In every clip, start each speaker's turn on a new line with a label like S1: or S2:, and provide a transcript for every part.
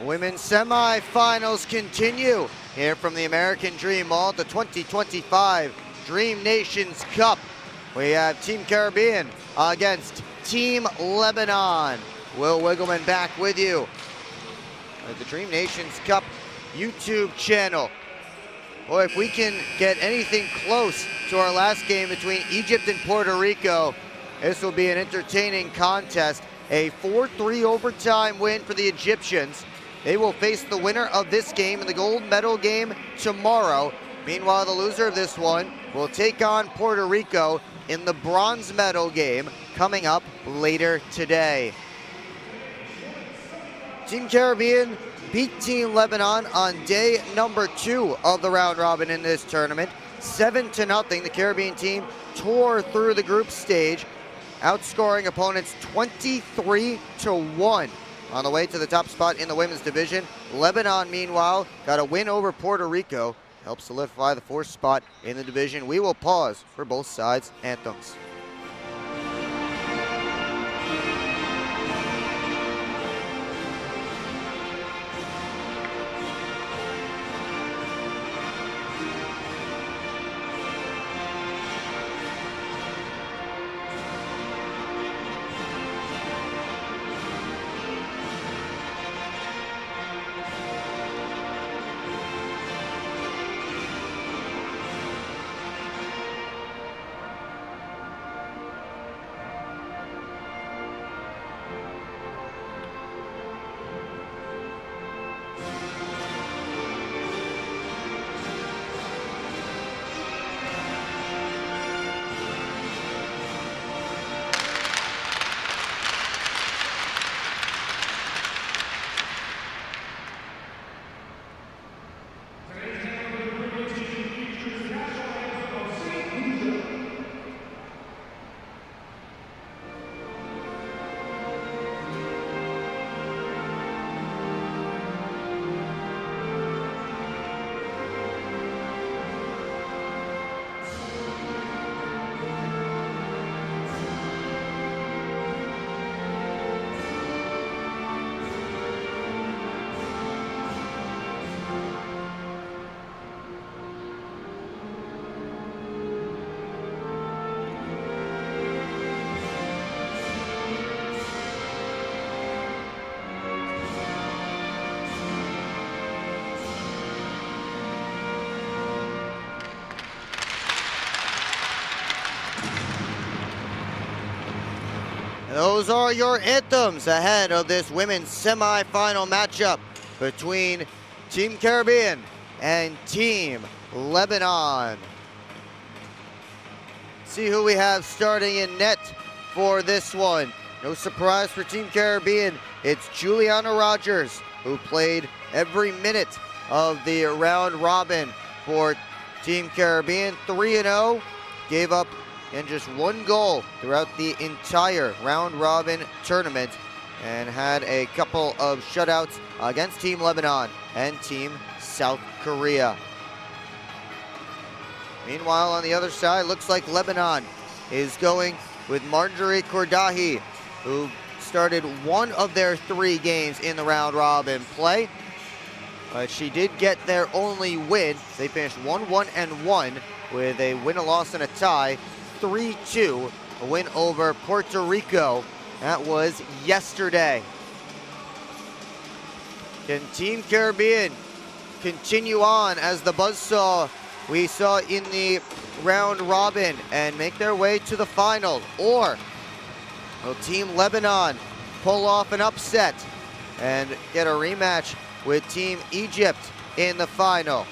S1: Women's semifinals continue here from the American Dream Mall, the 2025 Dream Nations Cup. We have Team Caribbean against Team Lebanon. Will Wiggleman back with you at the Dream Nations Cup YouTube channel. Boy, if we can get anything close to our last game between Egypt and Puerto Rico, this will be an entertaining contest. A 4-3 overtime win for the Egyptians. They will face the winner of this game in the gold medal game tomorrow. Meanwhile, the loser of this one will take on Puerto Rico in the bronze medal game coming up later today. Team Caribbean beat Team Lebanon on day number 2 of the round robin in this tournament. 7-0, the Caribbean team tore through the group stage, outscoring opponents 23-1. On the way to the top spot in the women's division, Lebanon, meanwhile, got a win over Puerto Rico, helps solidify the 4th spot in the division. We will pause for both sides' anthems. Those are your anthems ahead of this women's semifinal matchup between Team Caribbean and Team Lebanon. See who we have starting in net for this one. No surprise for Team Caribbean, it's Juliana Rogers, who played every minute of the round robin for Team Caribbean. 3-0, gave up and just 1 goal throughout the entire round robin tournament, and had a couple of shutouts against Team Lebanon and Team South Korea. Meanwhile, on the other side, looks like Lebanon is going with Marjorie Kordahi, who started 1 of their 3 games in the round robin play. But she did get their only win. They finished 1-1-1 with a win, a loss, and a tie. 3-2, a win over Puerto Rico. That was yesterday. Can Team Caribbean continue on as the buzzsaw we saw in the round robin and make their way to the final? Or will Team Lebanon pull off an upset and get a rematch with Team Egypt in the final?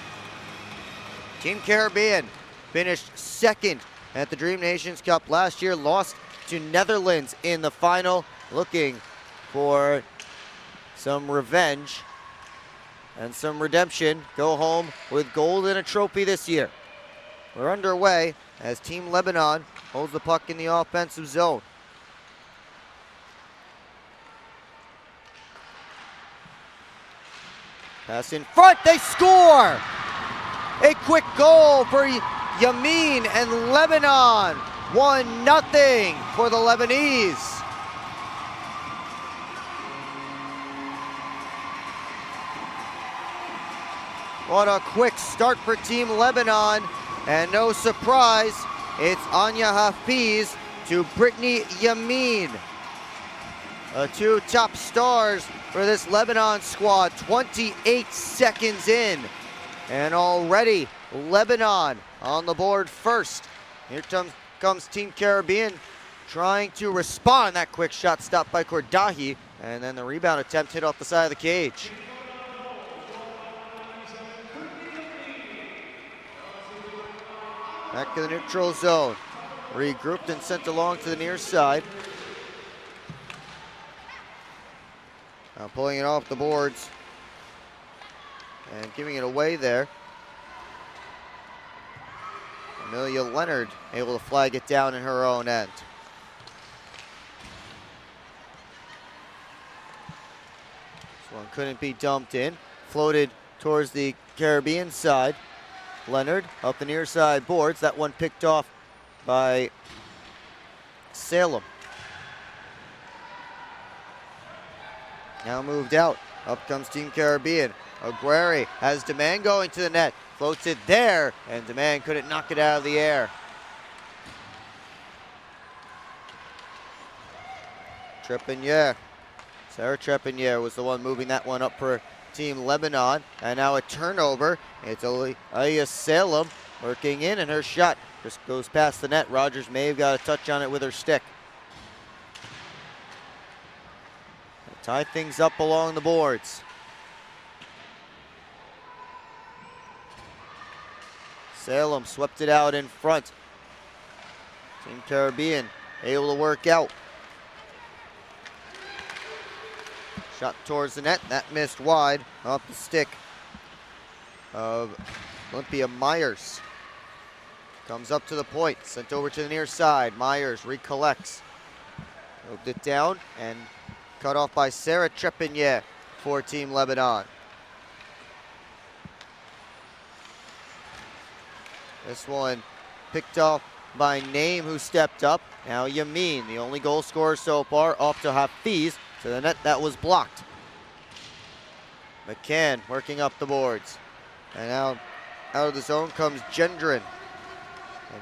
S1: Team Caribbean finished 2nd at the Dream Nations Cup last year, lost to Netherlands in the final, looking for some revenge and some redemption. Go home with gold and a trophy this year. We're underway as Team Lebanon holds the puck in the offensive zone. Pass in front, they score! A quick goal for Yamin and Lebanon. 1-0 for the Lebanese. What a quick start for Team Lebanon. And no surprise, it's Anya Hafiz to Brittany Yamin. The two top stars for this Lebanon squad, 28 seconds in. And already Lebanon on the board first. Here comes Team Caribbean trying to respond. That quick shot stopped by Kordahi, and then the rebound attempt hit off the side of the cage. Back to the neutral zone. Regrouped and sent along to the near side. Now pulling it off the boards and giving it away there. Amelia Leonard able to flag it down in her own end. This one couldn't be dumped in. Floated towards the Caribbean side. Leonard up the near side boards. That one picked off by Salem. Now moved out. Up comes Team Caribbean. Aguirre has Demand going to the net. Floats it there, and Demand couldn't knock it out of the air. Trepanier. Sarah Trepanier was the one moving that one up for Team Lebanon. And now a turnover. It's Aya Salem working in, and her shot just goes past the net. Rogers may have got a touch on it with her stick. Tie things up along the boards. Salem swept it out in front. Team Caribbean able to work out. Shot towards the net, that missed wide off the stick of Olympia Myers. Comes up to the point, sent over to the near side. Myers recollects. Moved it down and cut off by Sarah Trepanier for Team Lebanon. This one picked off by Name, who stepped up. Now Yamin, the only goal scorer so far, off to Hafiz. To the net, that was blocked. McCann working up the boards. And now out of the zone comes Gendron.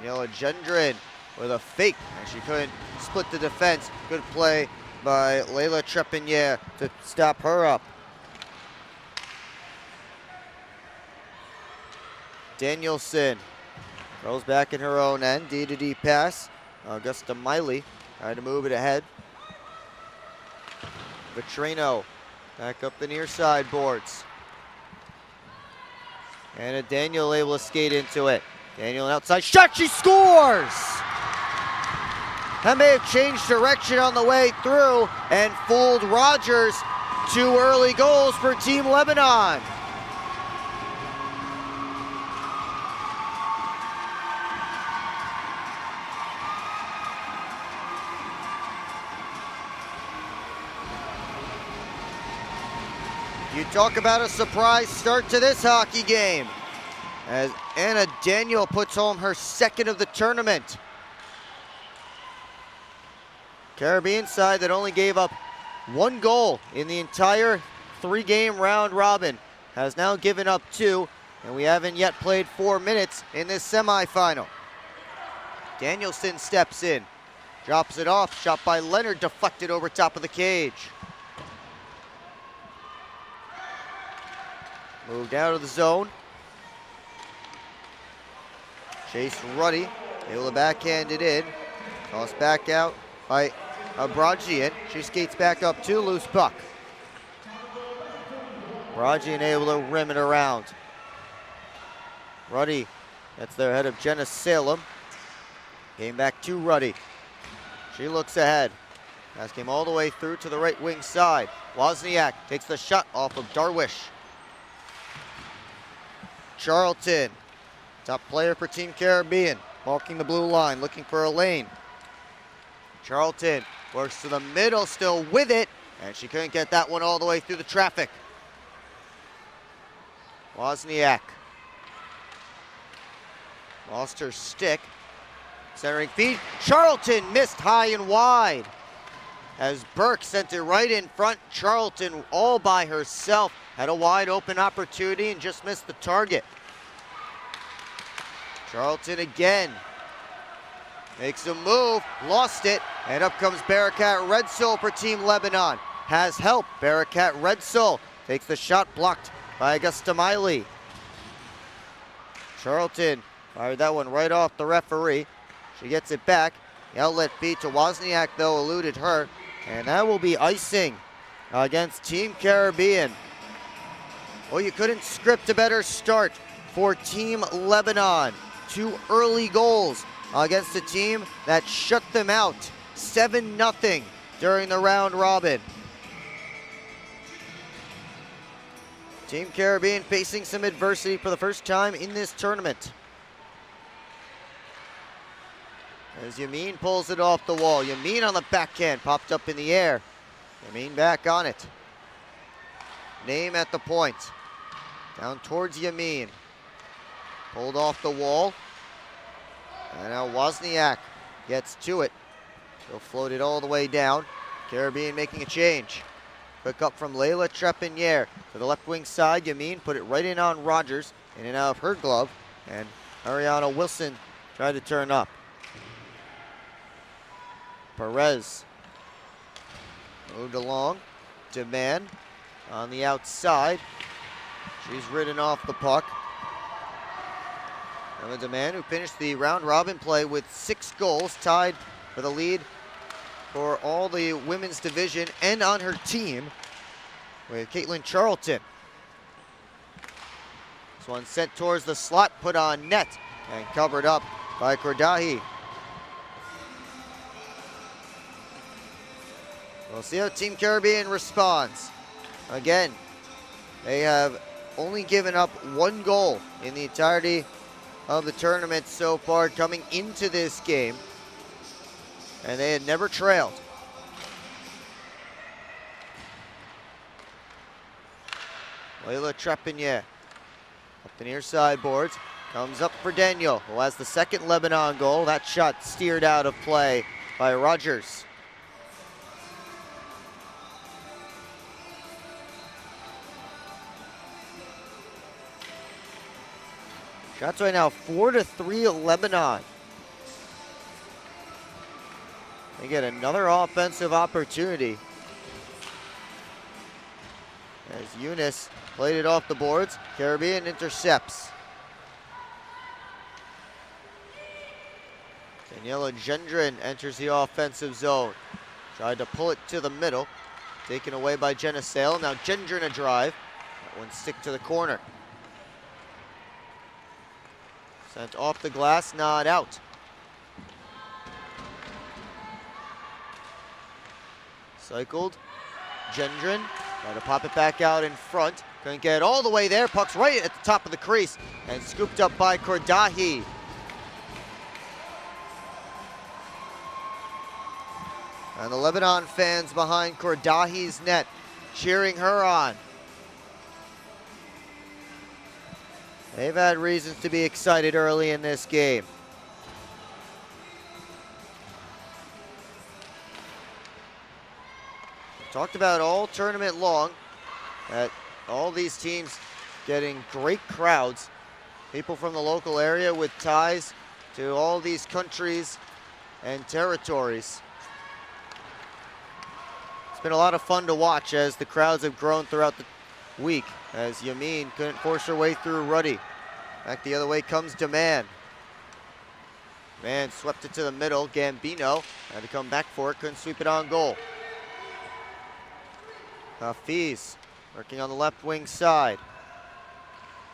S1: Daniela Gendron with a fake, and she couldn't split the defense. Good play by Layla Trepanier to stop her up. Danielson throws back in her own end. D-to-D pass. Augusta Miley trying to move it ahead. Vitrino back up the near side boards. And a Daniel able to skate into it. Daniel an outside shot, she scores! That may have changed direction on the way through and fooled Rogers. 2 early goals for Team Lebanon. You talk about a surprise start to this hockey game, as Anna Daniel puts home her second of the tournament. Caribbean side that only gave up 1 goal in the entire 3-game round robin has now given up 2, and we haven't yet played 4 minutes in this semifinal. Danielson steps in, drops it off, shot by Leonard, deflected over top of the cage. Moved out of the zone. Chase Ruddy, able to backhand it in. Tossed back out by Brajian. She skates back up to loose puck. Brajian able to rim it around. Ruddy, that's their head of Jenna Salem. Came back to Ruddy. She looks ahead. Pass came all the way through to the right wing side. Wozniak takes the shot off of Darwish. Charlton, top player for Team Caribbean, walking the blue line, looking for a lane. Charlton works to the middle, still with it, and she couldn't get that one all the way through the traffic. Wozniak lost her stick. Centering feed, Charlton missed high and wide. As Burke sent it right in front, Charlton all by herself Had a wide open opportunity and just missed the target. Charlton again. Makes a move, lost it, and up comes Barakat Red Soul for Team Lebanon. Has help, Barakat Red Soul takes the shot, blocked by Augusta Miley. Charlton fired that one right off the referee. She gets it back. The outlet feed to Wozniak, though, eluded her. And that will be icing against Team Caribbean. Well, you couldn't script a better start for Team Lebanon. 2 early goals against a team that shut them out 7-0 during the round robin. Team Caribbean facing some adversity for the first time in this tournament. As Yamin pulls it off the wall. Yamin on the backhand, popped up in the air. Yamin back on it. Name at the point. Down towards Yamin. Pulled off the wall. And now Wozniak gets to it. She'll float it all the way down. Caribbean making a change. Quick up from Layla Trepanier to the left wing side. Yamin put it right in on Rogers. In and out of her glove. And Ariana Wilson tried to turn up. Perez moved along. Demand on the outside. She's ridden off the puck. And the Demand, who finished the round robin play with 6 goals, tied for the lead for all the women's division and on her team with Caitlin Charlton. This one sent towards the slot, put on net, and covered up by Kordahi. We'll see how Team Caribbean responds. Again, they have only given up 1 goal in the entirety of the tournament so far coming into this game. And they had never trailed. Layla Trepanier up the near side boards. Comes up for Daniel, who has the 2nd Lebanon goal. That shot steered out of play by Rogers. Shots right now 4-3 Lebanon. They get another offensive opportunity. As Eunice played it off the boards, Caribbean intercepts. Daniela Gendron enters the offensive zone. Tried to pull it to the middle. Taken away by Jenna Sale. Now Gendron a drive. That one stick to the corner. Sent off the glass, not out. Cycled. Gendron tried to pop it back out in front. Couldn't get it all the way there. Puck's right at the top of the crease and scooped up by Kordahi. And the Lebanon fans behind Kordahi's net cheering her on. They've had reasons to be excited early in this game. We've talked about all tournament long that all these teams getting great crowds. People from the local area with ties to all these countries and territories. It's been a lot of fun to watch as the crowds have grown throughout the week, as Yamin couldn't force her way through Ruddy. Back the other way comes Demand. Man swept it to the middle. Gambino had to come back for it, couldn't sweep it on goal. Hafiz working on the left wing side.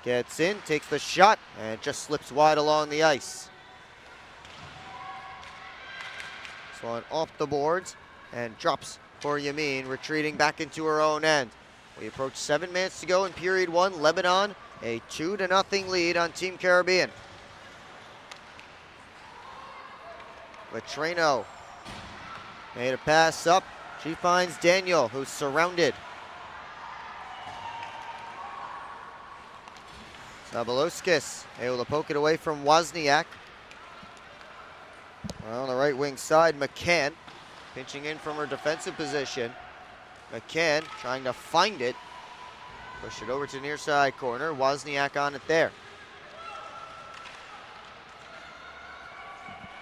S1: Gets in, takes the shot, and just slips wide along the ice. This one off the boards and drops for Yamin, retreating back into her own end. We approach 7 minutes to go in period 1. Lebanon, a 2-0 lead on Team Caribbean. Vetrano made a pass up. She finds Daniel, who's surrounded. Zabalowskis able to poke it away from Wozniak. Well, on the right wing side, McCann pinching in from her defensive position. McCann trying to find it. Push it over to the near side corner. Wozniak on it there.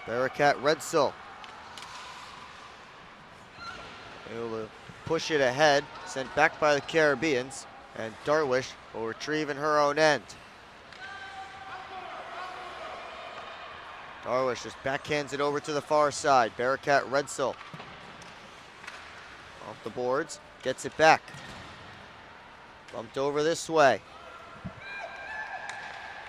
S1: Bearcat Redsel. Able to push it ahead. Sent back by the Caribbeans. And Darwish will retrieve in her own end. Darwish just backhands it over to the far side. Bearcat Redsel. Off the boards. Gets it back. Bumped over this way.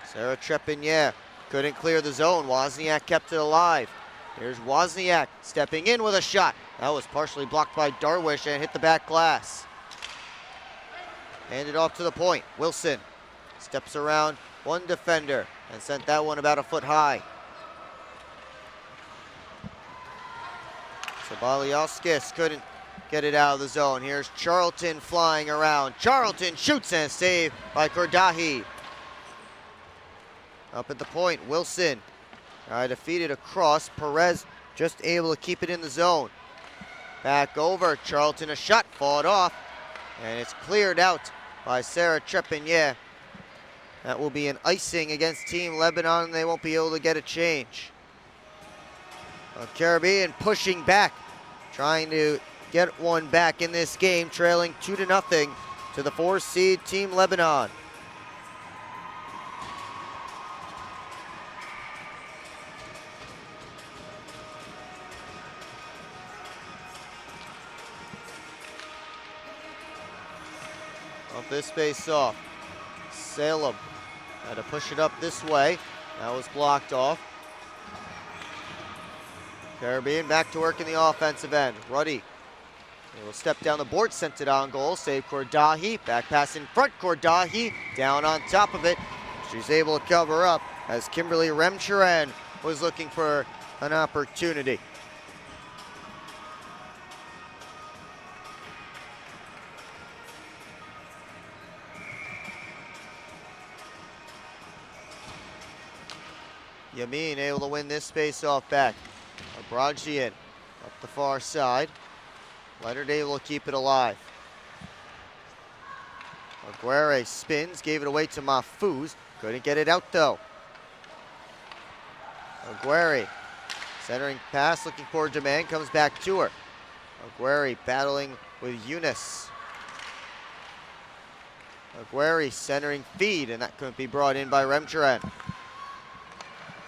S1: Sarah Trepanier couldn't clear the zone. Wozniak kept it alive. Here's Wozniak stepping in with a shot. That was partially blocked by Darwish and hit the back glass. Handed off to the point. Wilson steps around one defender and sent that one about a foot high. Sabaliauskas couldn't get it out of the zone. Here's Charlton flying around. Charlton shoots and saved by Kordahi. Up at the point, Wilson tried to feed it across. Perez just able to keep it in the zone. Back over, Charlton a shot, fought off, and it's cleared out by Sarah Trepanier. That will be an icing against Team Lebanon, and they won't be able to get a change. Caribbean pushing back, trying to get one back in this game, trailing 2-0 to the 4th seed Team Lebanon. Off this face off, Salem had to push it up this way. That was blocked off. Caribbean back to work in the offensive end. Ruddy will step down the board, sent it on goal, save Kordahi. Back pass in front, Kordahi down on top of it. She's able to cover up as Kimberly Remchuran was looking for an opportunity. Yamin able to win this face-off back. Abrajian up the far side. Leonard able to keep it alive. Aguirre spins, gave it away to Mahfouz. Couldn't get it out though. Aguirre centering pass, looking for demand, comes back to her. Aguirre battling with Eunice. Aguirre centering feed, and that couldn't be brought in by Remchuran.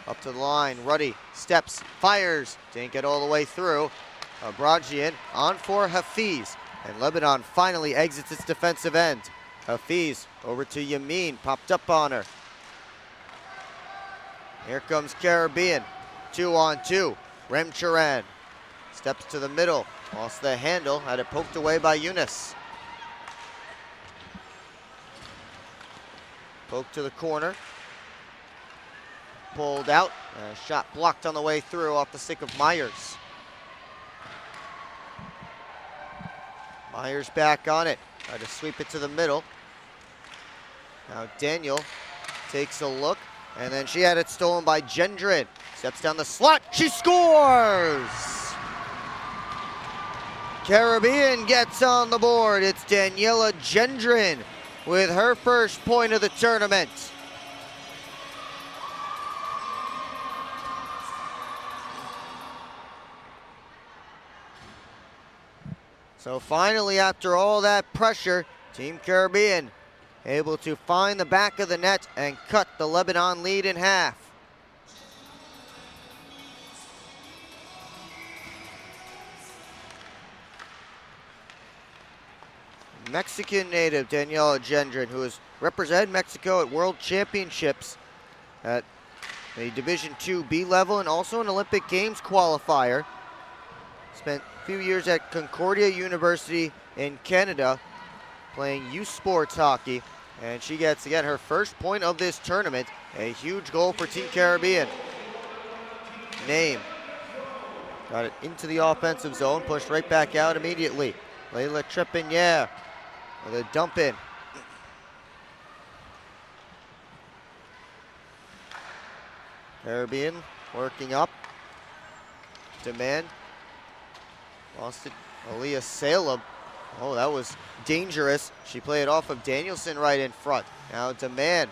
S1: Up to the line, Ruddy steps, fires, didn't get all the way through. Abrajian on for Hafiz, and Lebanon finally exits its defensive end. Hafiz over to Yamin, popped up on her. Here comes Caribbean, 2-on-2. Remchuran steps to the middle, lost the handle, had it poked away by Eunice. Poke to the corner. Pulled out, a shot blocked on the way through off the stick of Myers. Myers back on it, tried to sweep it to the middle. Now Daniel takes a look, and then she had it stolen by Gendron. Steps down the slot, she scores! Caribbean gets on the board. It's Daniela Gendron with her first point of the tournament. So finally, after all that pressure, Team Caribbean able to find the back of the net and cut the Lebanon lead in half. Mexican native Daniela Gendron, who has represented Mexico at World Championships at a Division II B level and also an Olympic Games qualifier. Spent a few years at Concordia University in Canada playing youth sports hockey, and she gets again her first point of this tournament. A huge goal for Team Caribbean. Name got it into the offensive zone, pushed right back out immediately. Layla Trepanier with a dump in. Caribbean working up. Demand. Lost it. Aaliyah Salem Oh, that was dangerous. She played off of Danielson right in front. Now Demand.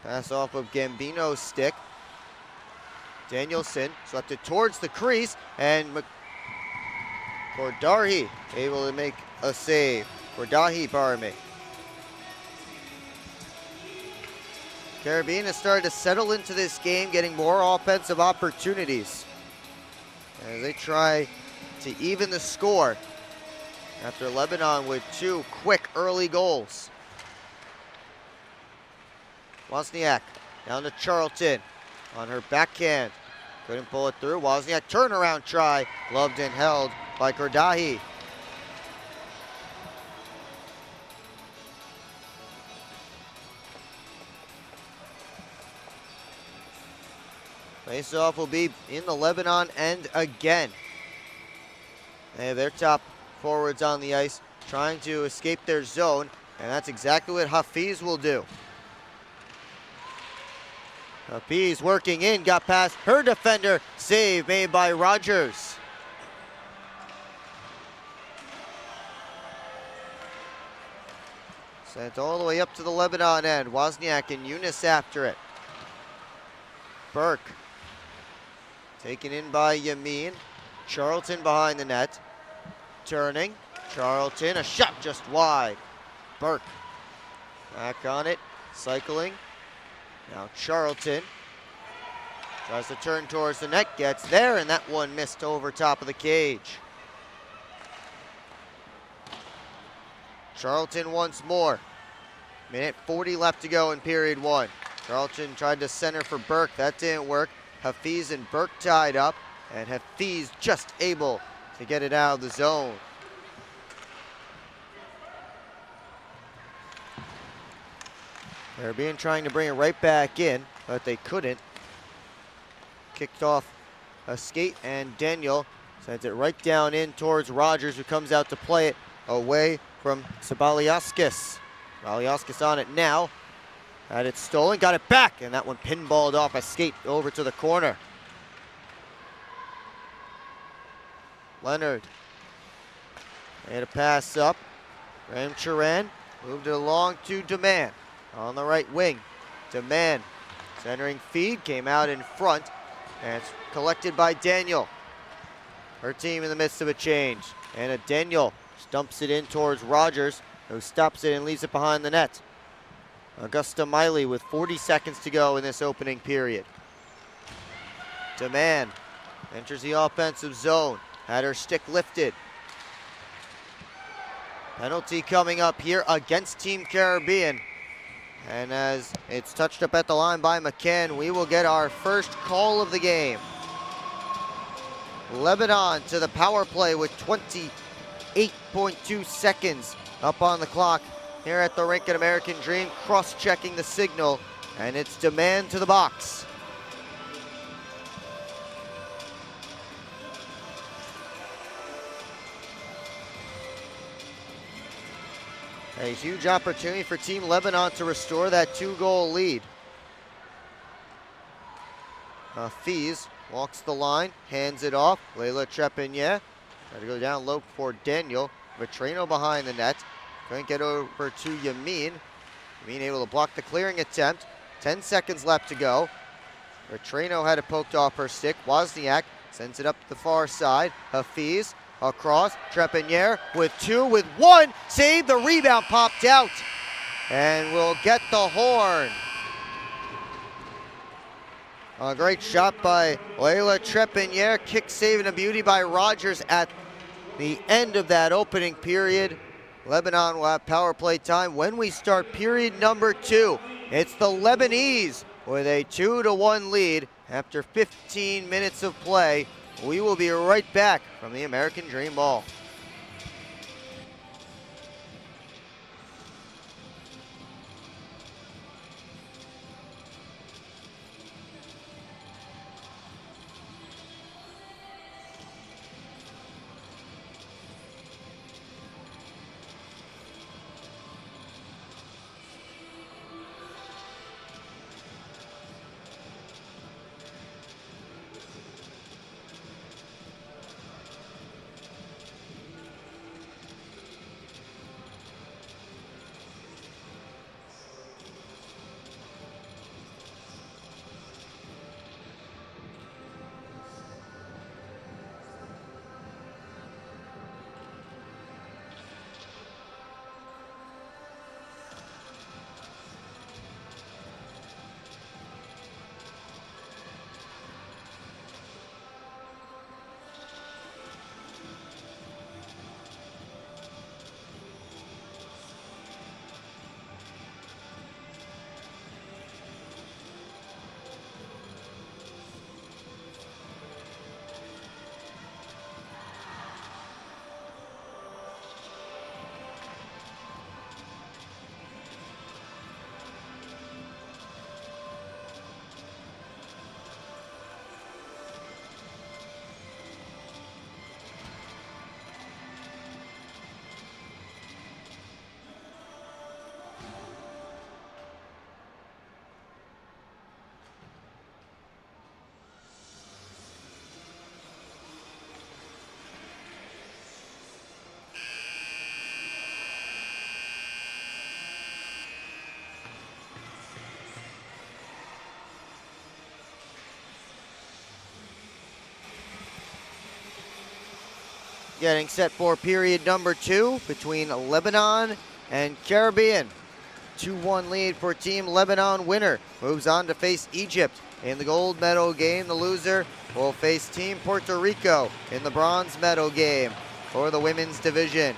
S1: Pass off of Gambino's stick. Danielson swept it towards the crease, and Kordahi able to make a save. Kordahi, pardon me. Caribbean has started to settle into this game, getting more offensive opportunities as they try to even the score after Lebanon with 2 quick early goals. Wozniak down to Charlton on her backhand. Couldn't pull it through. Wozniak turnaround try, gloved and held by Kordahi. Face-off will be in the Lebanon end again. They have their top forwards on the ice trying to escape their zone, and that's exactly what Hafiz will do. Hafiz working in, got past her defender. Save made by Rogers. Sent all the way up to the Lebanon end. Wozniak and Eunice after it. Burke taken in by Yamin. Charlton behind the net. Turning. Charlton, a shot just wide. Burke back on it, cycling. Now Charlton tries to turn towards the net, gets there, and that one missed over top of the cage. Charlton once more. Minute 40 left to go in period 1. Charlton tried to center for Burke, that didn't work. Hafiz and Burke tied up, and Hafiz just able to get it out of the zone. Caribbean trying to bring it right back in, but they couldn't. Kicked off a skate, and Daniel sends it right down in towards Rogers, who comes out to play it away from Sabaliaskis. Sabaliaskis on it now. Had it stolen, got it back, and that one pinballed off a skate over to the corner. Leonard. Made a pass up. Graham Charan moved it along to Demand. On the right wing, Demand centering feed, came out in front, and it's collected by Daniel. Her team in the midst of a change, and Daniel stumps it in towards Rogers, who stops it and leaves it behind the net. Augusta Miley with 40 seconds to go in this opening period. Demand enters the offensive zone, had her stick lifted. Penalty coming up here against Team Caribbean. And as it's touched up at the line by McCann, we will get our first call of the game. Lebanon to the power play with 28.2 seconds up on the clock here at the rink at American Dream, cross-checking the signal, and it's Demand to the box. A huge opportunity for Team Lebanon to restore that 2-goal lead. Hafiz walks the line, hands it off. Leila Trepanier try to go down low for Daniel. Vetrano behind the net. Couldn't get over to Yamin. Yamin able to block the clearing attempt. 10 seconds left to go. Vetrano had it poked off her stick. Wozniak sends it up to the far side. Hafiz across, Trepanier with 2, with 1, save, the rebound popped out, and we'll get the horn. A great shot by Leila Trepanier, kick saving a beauty by Rogers at the end of that opening period. Lebanon will have power play time when we start period number 2. It's the Lebanese with a 2-1 lead after 15 minutes of play. We will be right back from the American Dream Ball. getting set for period number 2 between Lebanon and Caribbean. 2-1 lead for Team Lebanon. Winner moves on to face Egypt in the gold medal game. The loser will face Team Puerto Rico in the bronze medal game for the women's division.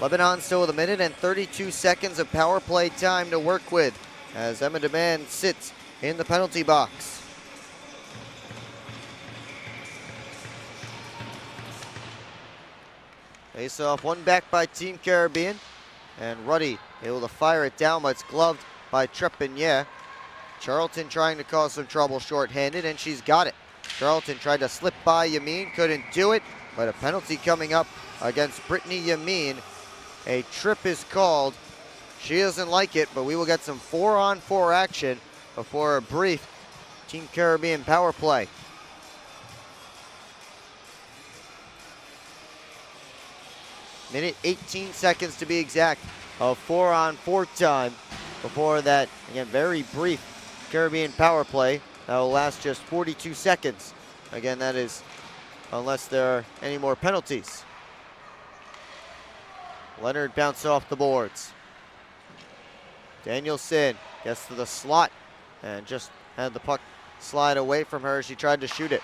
S1: Lebanon still with 1 minute and 32 seconds of power play time to work with as Emma Demand sits in the penalty box. Face off, one back by Team Caribbean, and Ruddy able to fire it down, but it's gloved by Trepanier. Charlton trying to cause some trouble short-handed, and she's got it. Charlton tried to slip by Yamin, couldn't do it, but a penalty coming up against Brittany Yamin. A trip is called. She doesn't like it, but we will get some 4-on-4 action before a brief Team Caribbean power play. Minute 18 seconds to be exact of 4-on-4 time before that, again, very brief Caribbean power play that will last just 42 seconds. Again, that is unless there are any more penalties. Leonard bounced off the boards. Danielson gets to the slot and just had the puck slide away from her as she tried to shoot it.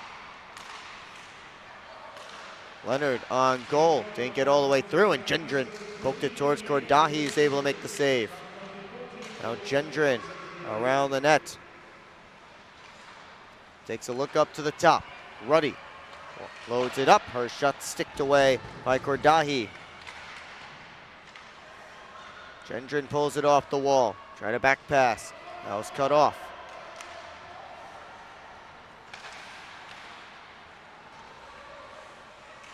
S1: Leonard on goal, didn't get all the way through, and Gendron poked it towards Kordahi, who's able to make the save. Now Gendron around the net. Takes a look up to the top. Ruddy loads it up. Her shot sticked away by Kordahi. Gendron pulls it off the wall. Try to back pass. That was cut off.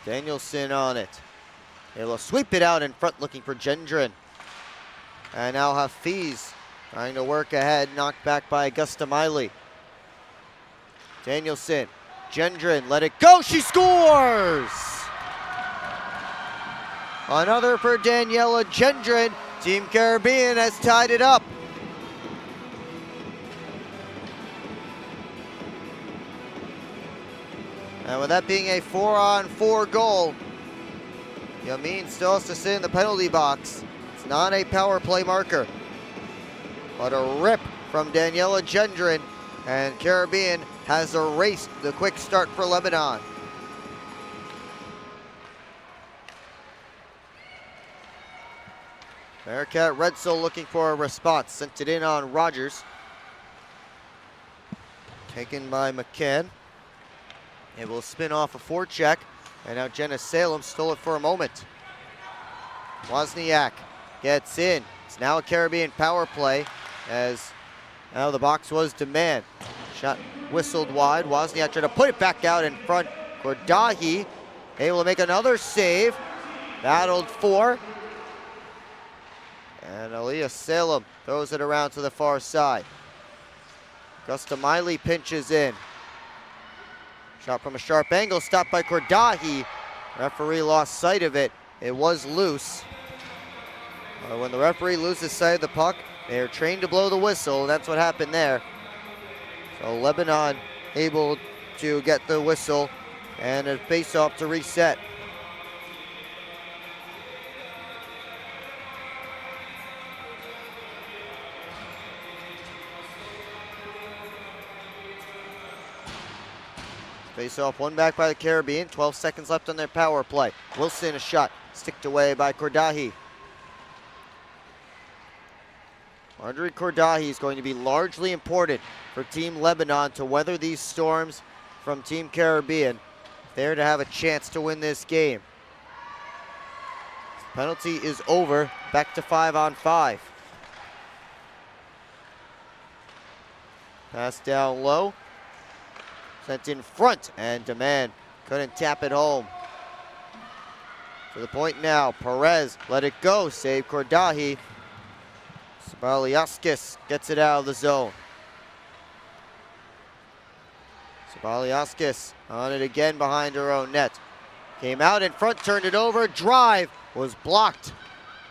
S1: Danielson on it. Able to sweep it out in front, looking for Gendron. And now Hafiz trying to work ahead, knocked back by Augusta Miley. Danielson, Gendron, let it go, she scores! Another for Daniela Gendron. Team Caribbean has tied it up. And with that being a 4-on-4 goal, Yamin still has to sit in the penalty box. It's not a power play marker. But a rip from Daniela Gendron, and Caribbean has erased the quick start for Lebanon. Bearcat Redsoul looking for a response. Sent it in on Rogers. Taken by McCann. It will spin off a forecheck. And now Jenna Salem stole it for a moment. Wozniak gets in. It's now a Caribbean power play as now the box was Demand. Shot whistled wide. Wozniak tried to put it back out in front. Kordahi able to make another save. Battled for. And Aaliyah Salem throws it around to the far side. Augusta Miley pinches in. Shot from a sharp angle, stopped by Kordahi. Referee lost sight of it. It was loose. When the referee loses sight of the puck, they are trained to blow the whistle, and that's what happened there. So Lebanon able to get the whistle and a face-off to reset. Face off, one back by the Caribbean. 12 seconds left on their power play. Wilson, a shot sticked away by Kordahi. Marjorie Kordahi is going to be largely important for Team Lebanon to weather these storms from Team Caribbean. There to have a chance to win this game. Penalty is over. Back to 5-on-5. Pass down low. Sent in front, and Demand couldn't tap it home. To the point now, Perez let it go, save Kordahi. Sabaliaskis gets it out of the zone. Sabaliaskis on it again behind her own net. Came out in front, turned it over, drive was blocked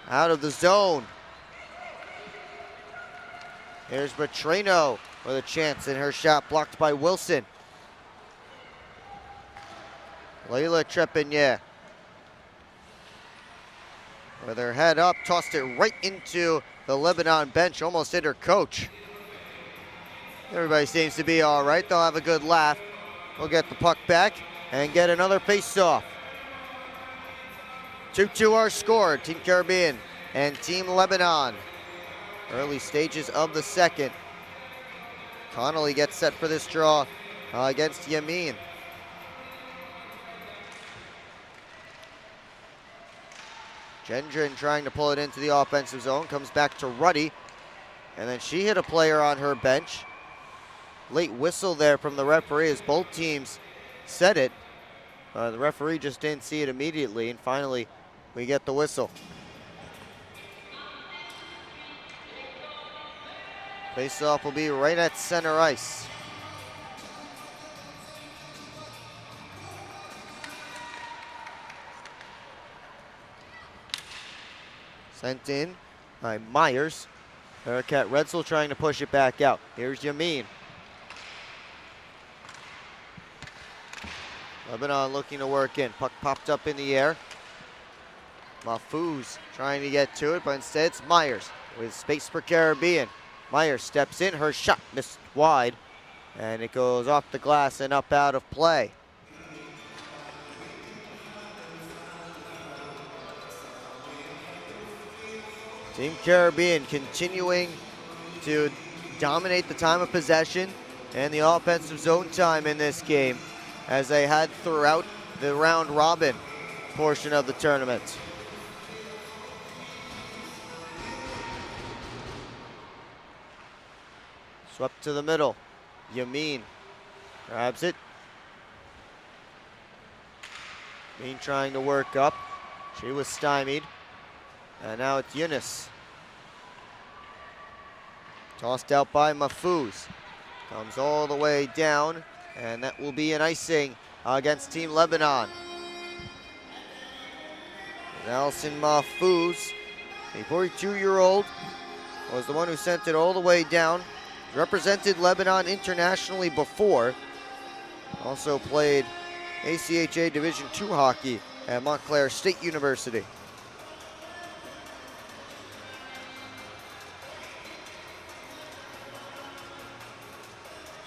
S1: out of the zone. Here's Petrino with a chance, and her shot blocked by Wilson. Layla Trepanier, with her head up, tossed it right into the Lebanon bench, almost hit her coach. Everybody seems to be all right. They'll have a good laugh. We'll get the puck back and get another face-off. 2-2 our score, Team Caribbean and Team Lebanon. Early stages of the second. Connolly gets set for this draw against Yamin. Gendron trying to pull it into the offensive zone, comes back to Ruddy, and then she hit a player on her bench. Late whistle there from the referee as both teams said it. The referee just didn't see it immediately, and finally we get the whistle. Face-off will be right at center ice. Sent in by Myers. Bearcat Redsel trying to push it back out. Here's Yamin. Lebanon looking to work in. Puck popped up in the air. Mahfouz trying to get to it, but instead it's Myers with space for Caribbean. Myers steps in, her shot missed wide, and it goes off the glass and up out of play. Team Caribbean continuing to dominate the time of possession and the offensive zone time in this game, as they had throughout the round robin portion of the tournament. Swept to the middle. Yamin grabs it. Yamin trying to work up. She was stymied. And now it's Yunus. Tossed out by Mahfouz. Comes all the way down, and that will be an icing against Team Lebanon. Allison Mahfouz, a 42-year-old, was the one who sent it all the way down. Represented Lebanon internationally before. Also played ACHA Division II hockey at Montclair State University.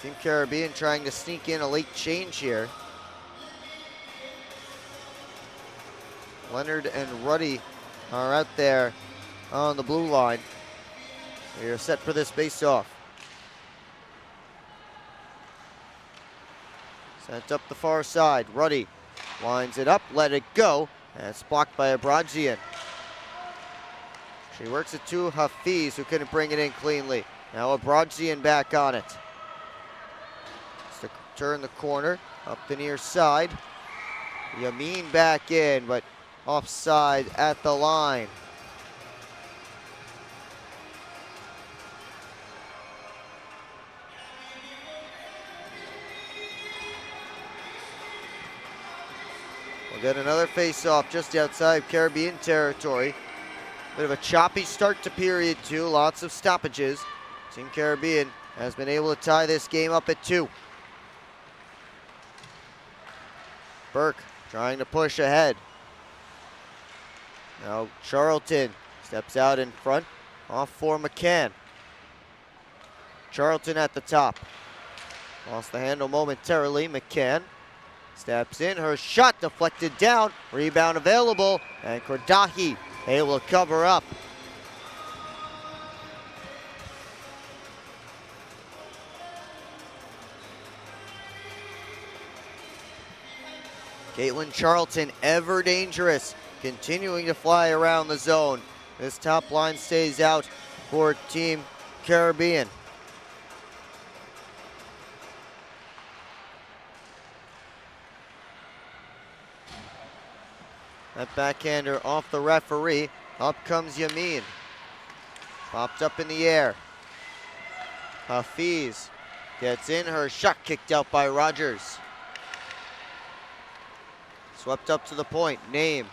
S1: Team Caribbean trying to sneak in a late change here. Leonard and Ruddy are out there on the blue line. We are set for this face-off. Sent up the far side. Ruddy winds it up, let it go, and it's blocked by Abradjian. She works it to Hafiz, who couldn't bring it in cleanly. Now Abradjian back on it. Turn the corner, up the near side. Yamin back in, but offside at the line. We'll get another face-off just outside Caribbean territory. Bit of a choppy start to period two, lots of stoppages. Team Caribbean has been able to tie this game up at 2. Burke trying to push ahead. Now Charlton steps out in front, off for McCann. Charlton at the top. Lost the handle momentarily. McCann steps in, her shot deflected down, rebound available, and Kordahi able to cover up. Caitlin Charlton, ever dangerous, continuing to fly around the zone. This top line stays out for Team Caribbean. That backhander off the referee. Up comes Yamin. Popped up in the air. Hafiz gets in, her shot kicked out by Rogers. Swept up to the point. Name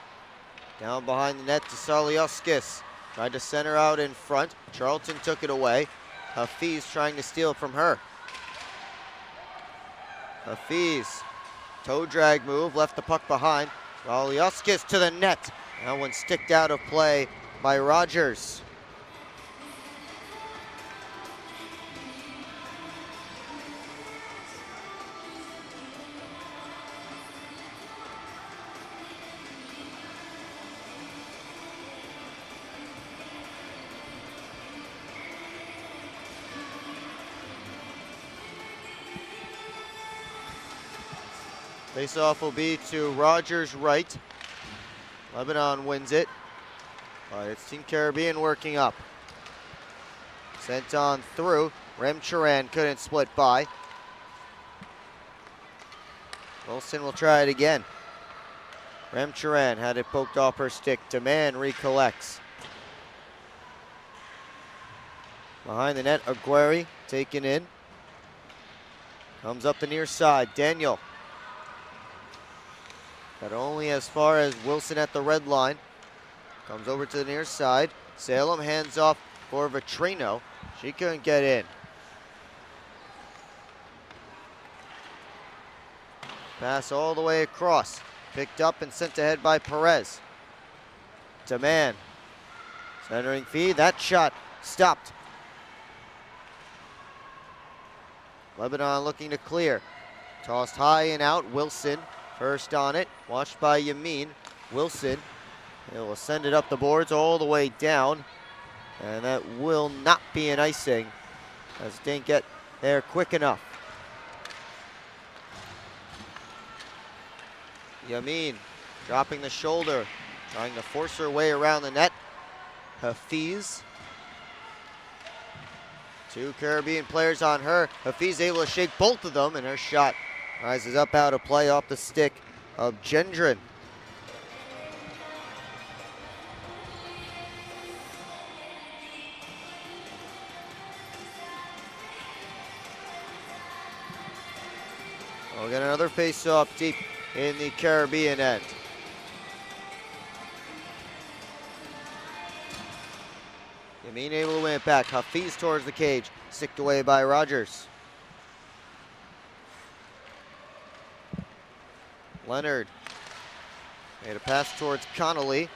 S1: down behind the net to Salioskis. Tried to center out in front. Charlton took it away. Hafiz trying to steal it from her. Hafiz Toe drag move, left the puck behind. Raliuskis to the net. That one sticked out of play by Rogers. Face-off will be to Rogers' right. Lebanon wins it. But it's Team Caribbean working up. Sent on through. Remcharan couldn't split by. Wilson will try it again. Remcharan had it poked off her stick. Demand recollects. Behind the net, Aguirre taken in. Comes up the near side. Daniel. Got only as far as Wilson at the red line. Comes over to the near side. Salem hands off for Vitrino. She couldn't get in. Pass all the way across. Picked up and sent ahead by Perez. Demand. Centering feed. That shot stopped. Lebanon looking to clear. Tossed high and out. Wilson first on it. Watched by Yamin. Wilson. It will send it up the boards all the way down. And that will not be an icing, as it didn't get there quick enough. Yamin dropping the shoulder, trying to force her way around the net. Hafiz. Two Caribbean players on her. Hafiz able to shake both of them, and her shot rises up out of play off the stick of Gendron. We'll get another face-off deep in the Caribbean end. Yamin able to win it back. Hafiz towards the cage. Sticked away by Rogers. Leonard made a pass towards Connolly.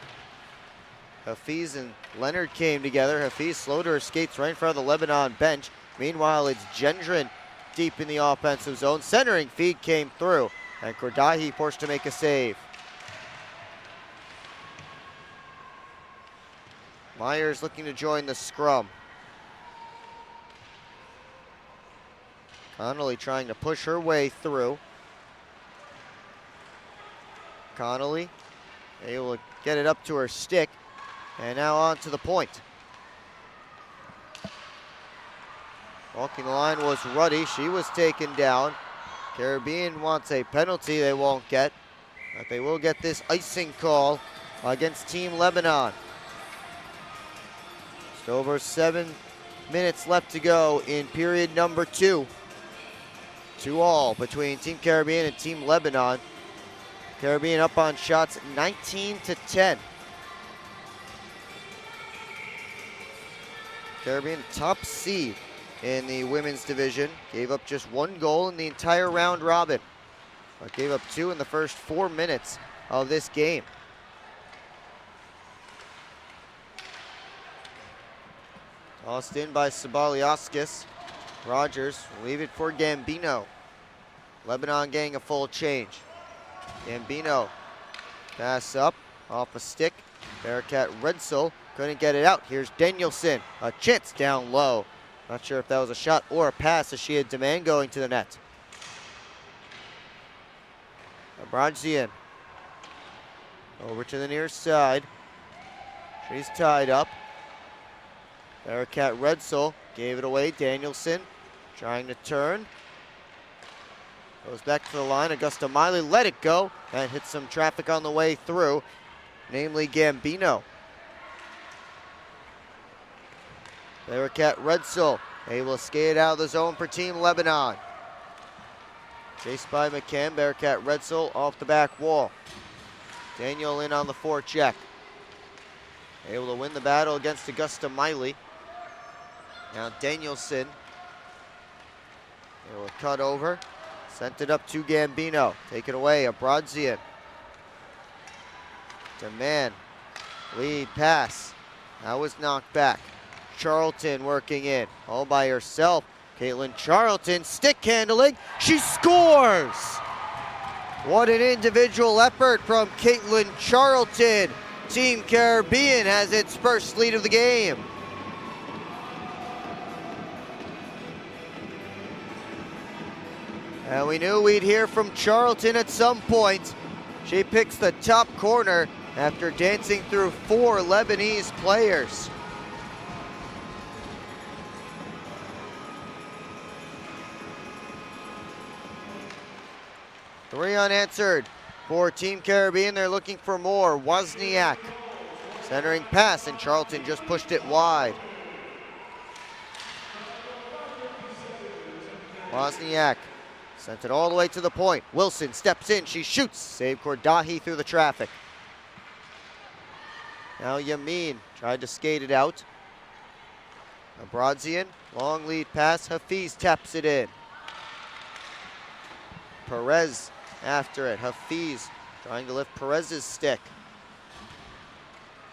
S1: Hafiz and Leonard came together. Hafiz slowed her skates right in front of the Lebanon bench. Meanwhile, it's Gendron deep in the offensive zone. Centering feed came through, and Kordahi forced to make a save. Myers looking to join the scrum. Connolly trying to push her way through. Connolly able to get it up to her stick, and now on to the point. Walking the line was Ruddy. She was taken down. Caribbean wants a penalty they won't get, but they will get this icing call against Team Lebanon. Just over 7 minutes left to go in period number 2. 2-2 between Team Caribbean and Team Lebanon. Caribbean up on shots 19-10. Caribbean top seed in the women's division. Gave up just 1 goal in the entire round robin, but gave up 2 in the first 4 minutes of this game. Tossed in by Sabaliaskis. Rogers will leave it for Gambino. Lebanon getting a full change. Gambino pass up off a stick. Bearcat Redsel couldn't get it out. Here's Danielson. A chance down low. Not sure if that was a shot or a pass, as she had Demand going to the net. Abradjian over to the near side. She's tied up. Bearcat Redsel gave it away. Danielson trying to turn. Goes back to the line. Augusta Miley let it go and hit some traffic on the way through, namely Gambino. Bearcat Redsel able to skate out of the zone for Team Lebanon. Chased by McCann. Bearcat Redsel off the back wall. Daniel in on the forecheck. Able to win the battle against Augusta Miley. Now Danielson able to cut over. Sent it up to Gambino. Take it away, Abrodzian. Demand. Lead pass. That was knocked back. Charlton working in. All by herself. Caitlin Charlton, stick handling. She scores! What an individual effort from Caitlin Charlton. Team Caribbean has its first lead of the game. And we knew we'd hear from Charlton at some point. She picks the top corner after dancing through 4 Lebanese players. Three unanswered for Team Caribbean. They're looking for more. Wozniak centering pass, and Charlton just pushed it wide. Wozniak sent it all the way to the point. Wilson steps in, she shoots. Save Kordahi through the traffic. Now Yamin tried to skate it out. Abrodzian, long lead pass. Hafiz taps it in. Perez after it. Hafiz trying to lift Perez's stick.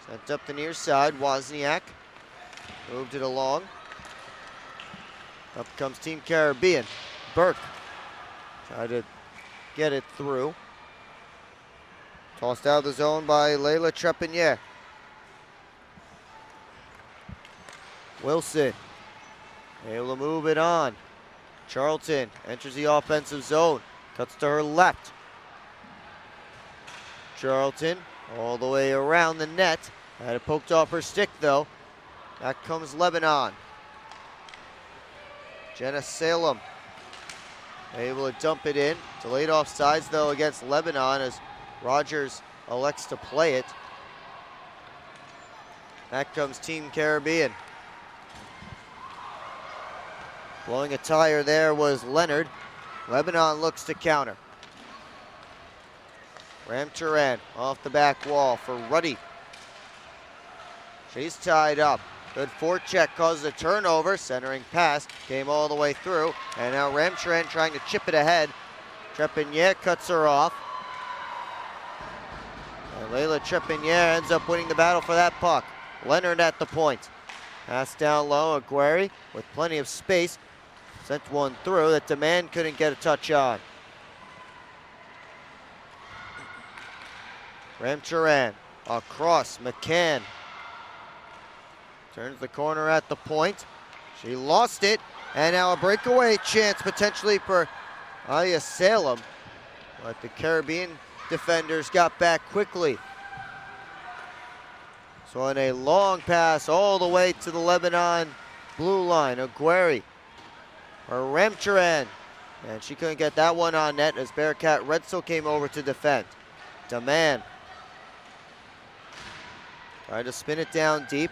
S1: Sent up the near side. Wozniak moved it along. Up comes Team Caribbean. Burke tried to get it through. Tossed out of the zone by Leila Trepanier. Wilson able to move it on. Charlton enters the offensive zone. Cuts to her left. Charlton all the way around the net. Had it poked off her stick though. Back comes Lebanon. Jenna Salem able to dump it in. Delayed offsides though against Lebanon as Rogers elects to play it. Back comes Team Caribbean. Blowing a tire there was Leonard. Lebanon looks to counter. Ramcharan off the back wall for Ruddy. She's tied up. Good forecheck causes a turnover. Centering pass came all the way through. And now Ramcharan trying to chip it ahead. Trepanier cuts her off. And Leila Trepanier ends up winning the battle for that puck. Leonard at the point. Pass down low. Aguirre with plenty of space. Sent one through that Demand couldn't get a touch on. Ramcharan across. McCann turns the corner at the point. She lost it, and now a breakaway chance potentially for Aya Salem. But the Caribbean defenders got back quickly. So on a long pass all the way to the Lebanon blue line, Aguirre or Ramcharan, and she couldn't get that one on net as Bearcat Redstill came over to defend. Demand tried to spin it down deep.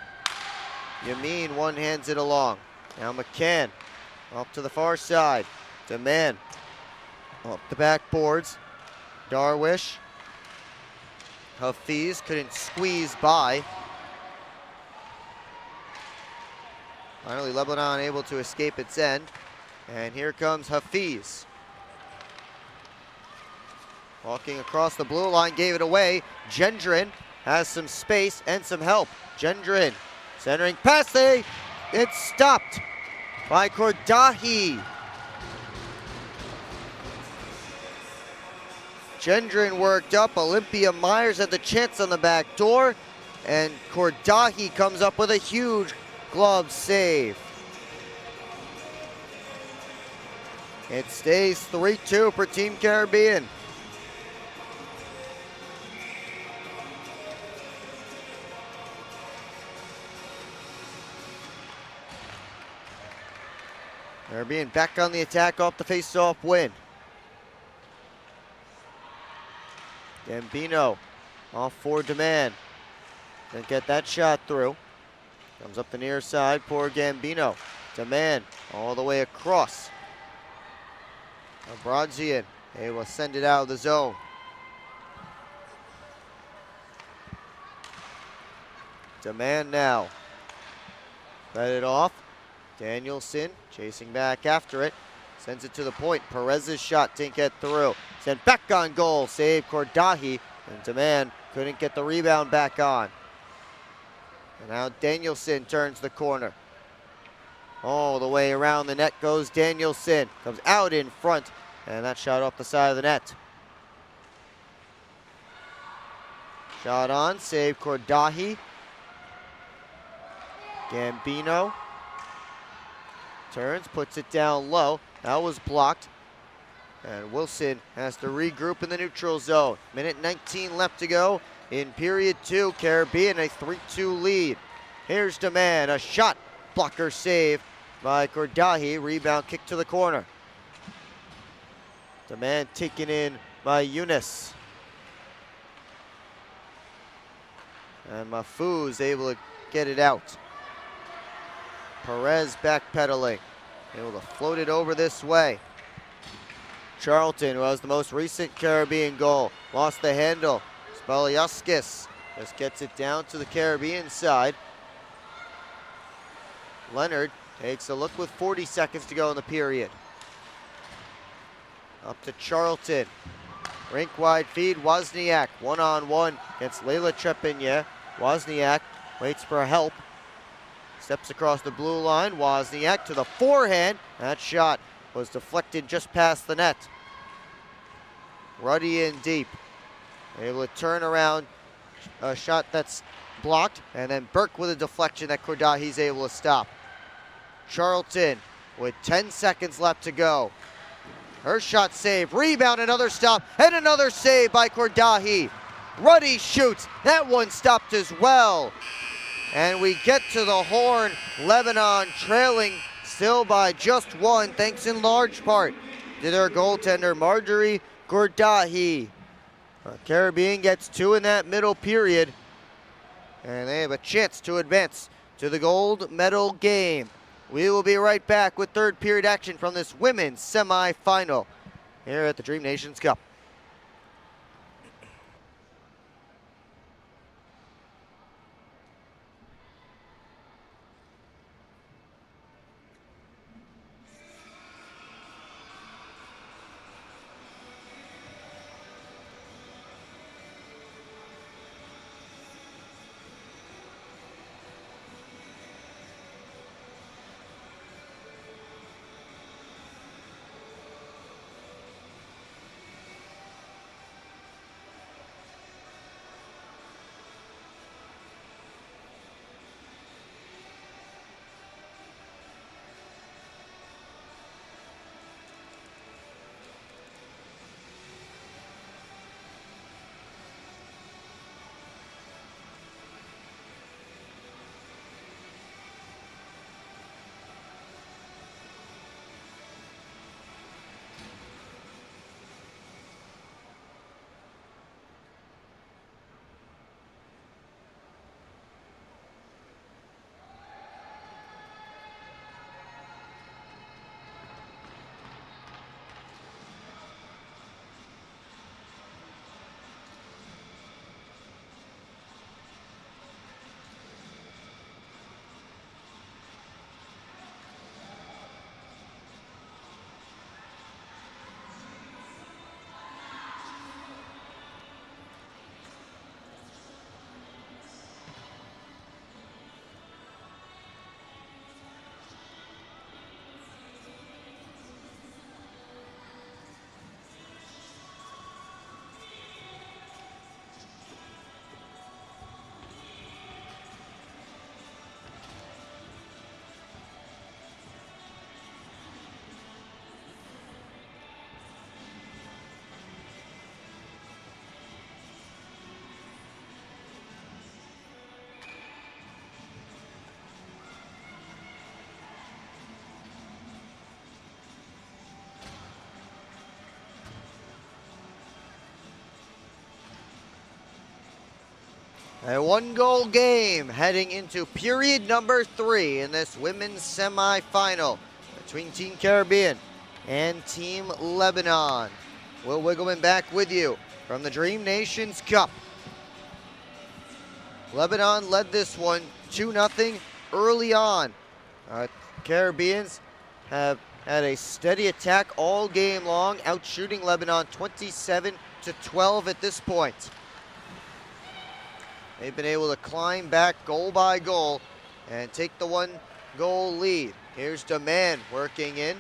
S1: Yamin one-hands it along. Now McCann up to the far side. Demand up the backboards. Darwish. Hafiz couldn't squeeze by. Finally, Lebanon able to escape its end. And here comes Hafiz. Walking across the blue line, gave it away. Gendron has some space and some help. Gendron centering pass. It's stopped by Kordahi. Gendron worked up. Olympia Myers had the chance on the back door. And Kordahi comes up with a huge glove save. It stays 3-2 for Team Caribbean. Caribbean back on the attack off the face-off win. Gambino off for Demand. Didn't get that shot through. Comes up the near side, poor Gambino. Demand all the way across. Abrodzian able to send it out of the zone. Demand now. Fed it off. Danielson chasing back after it. Sends it to the point. Perez's shot didn't get through. Sent back on goal. Save Cordahi. And Demand couldn't get the rebound back on. And now Danielson turns the corner. All the way around the net goes Danielson. Comes out in front. And that shot off the side of the net. Shot on. Save Cordahi. Gambino. Turns. Puts it down low. That was blocked. And Wilson has to regroup in the neutral zone. Minute 19 left to go in period 2. Caribbean a 3-2 lead. Here's Demand. A shot. Blocker save by Cordahi. Rebound kick to the corner. Demand taken in by Yunus. And Mahfouz able to get it out. Perez backpedaling. Able to float it over this way. Charlton, who has the most recent Caribbean goal, lost the handle. Spaliaskis just gets it down to the Caribbean side. Leonard takes a look with 40 seconds to go in the period. Up to Charlton. Rink wide feed, Wozniak one-on-one against Leila Trepigny. Wozniak waits for help. Steps across the blue line. Wozniak to the forehand. That shot was deflected just past the net. Ruddy in deep. Able to turn around a shot that's blocked. And then Burke with a deflection that Cordahi's able to stop. Charlton with 10 seconds left to go. Her shot saved. Rebound, another stop, and another save by Cordahi. Ruddy shoots. That one stopped as well. And we get to the horn. Lebanon trailing still by just one, thanks in large part to their goaltender, Marjorie Cordahi. Caribbean gets 2 in that middle period. And they have a chance to advance to the gold medal game. We will be right back with third period action from this women's semifinal here at the Dream Nations Cup. A one-goal game heading into period number 3 in this women's semifinal between Team Caribbean and Team Lebanon. Will Wiggleman back with you from the Dream Nations Cup. Lebanon led this one 2-0 early on. Caribbeans have had a steady attack all game long, outshooting Lebanon 27-12 at this point. They've been able to climb back goal by goal and take the 1-goal lead. Here's Demand working in.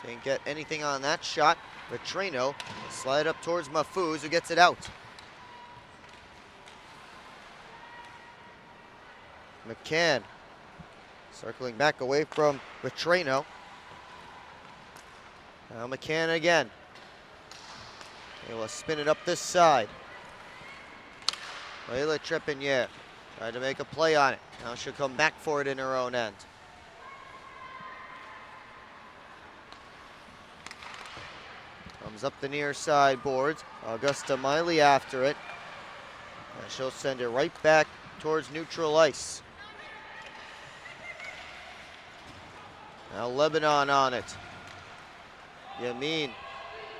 S1: Didn't get anything on that shot. Vetrano slide up towards Mahfouz, who gets it out. McCann circling back away from Vetrano. Now McCann again. Able to spin it up this side. Layla Trepanier tried to make a play on it. Now she'll come back for it in her own end. Comes up the near side boards. Augusta Miley after it. And she'll send it right back towards neutral ice. Now Lebanon on it. Yamin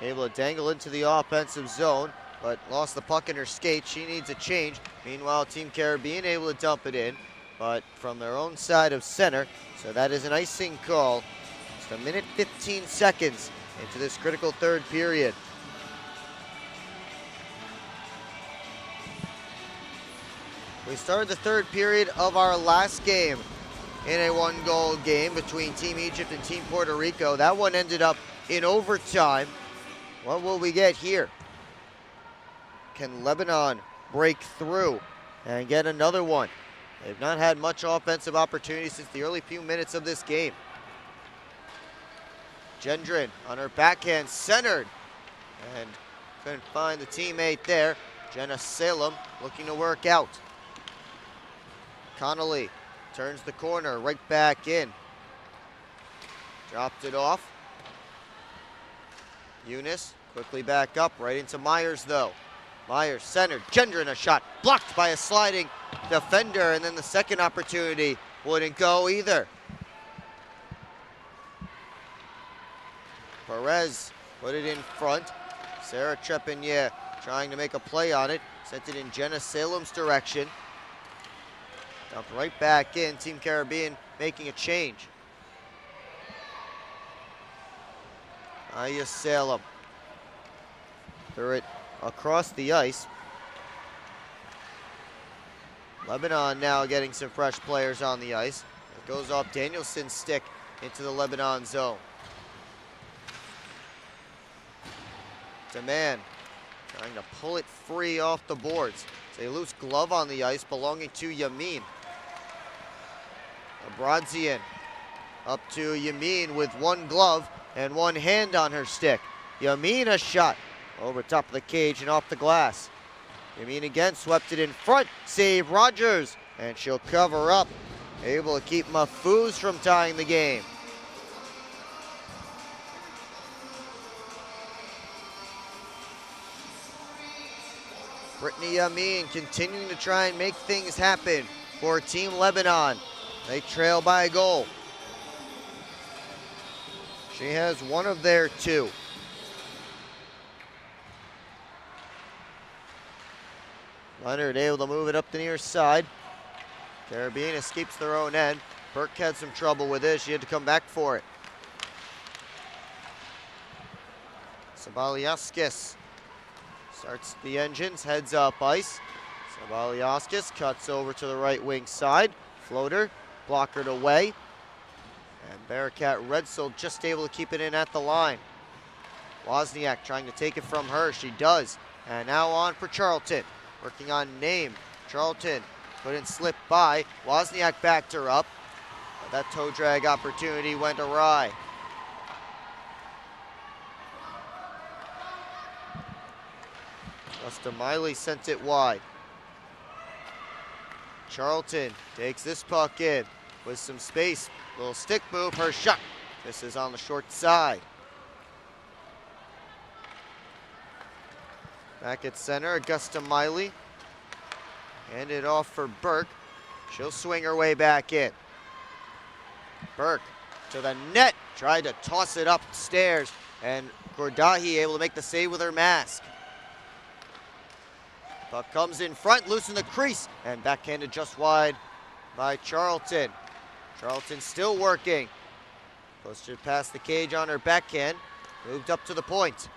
S1: able to dangle into the offensive zone, but lost the puck in her skate. She needs a change. Meanwhile, Team Caribbean able to dump it in, but from their own side of center. So that is an icing call. Just a minute 15 seconds into this critical third period. We started the third period of our last game in a 1-goal game between Team Egypt and Team Puerto Rico. That one ended up in overtime. What will we get here? Can Lebanon break through and get another one? They've not had much offensive opportunity since the early few minutes of this game. Gendron on her backhand, centered, and couldn't find the teammate there. Jenna Salem looking to work out. Connolly turns the corner, right back in. Dropped it off. Eunice quickly back up, right into Myers though. Myers centered, Gendron a shot, blocked by a sliding defender, and then the second opportunity wouldn't go either. Perez put it in front. Sarah Trepanier trying to make a play on it. Sent it in Jenna Salem's direction. Dumped right back in. Team Caribbean making a change. Aya Salem threw it across the ice. Lebanon now getting some fresh players on the ice. It goes off Danielson's stick into the Lebanon zone. Demand trying to pull it free off the boards. It's a loose glove on the ice belonging to Yamin. Abrazian up to Yamin with one glove and one hand on her stick. Yamin a shot over top of the cage and off the glass. Yamin again swept it in front. Save Rogers, and she'll cover up. Able to keep Mahfouz from tying the game. Brittany Yamin continuing to try and make things happen for Team Lebanon. They trail by a goal. She has one of their two. Leonard able to move it up the near side. Caribbean escapes their own end. Burke had some trouble with this. She had to come back for it. Sabaliaskis starts the engines, heads up ice. Sabaliaskis cuts over to the right wing side. Floater, blockered away. And Bearcat Redsel just able to keep it in at the line. Wozniak trying to take it from her. She does. And now on for Charlton. Working on Name. Charlton couldn't slip by. Wozniak backed her up. But that toe drag opportunity went awry. Augusta Miley sent it wide. Charlton takes this puck in with some space. Little stick move, her shot. This is on the short side. Back at center, Augusta Miley. Hand it off for Burke. She'll swing her way back in. Burke to the net. Tried to toss it upstairs, and Gordahi able to make the save with her mask. Puck comes in front, loose in the crease, and backhanded just wide by Charlton. Charlton still working. Pushed it past the cage on her backhand. Moved up to the point.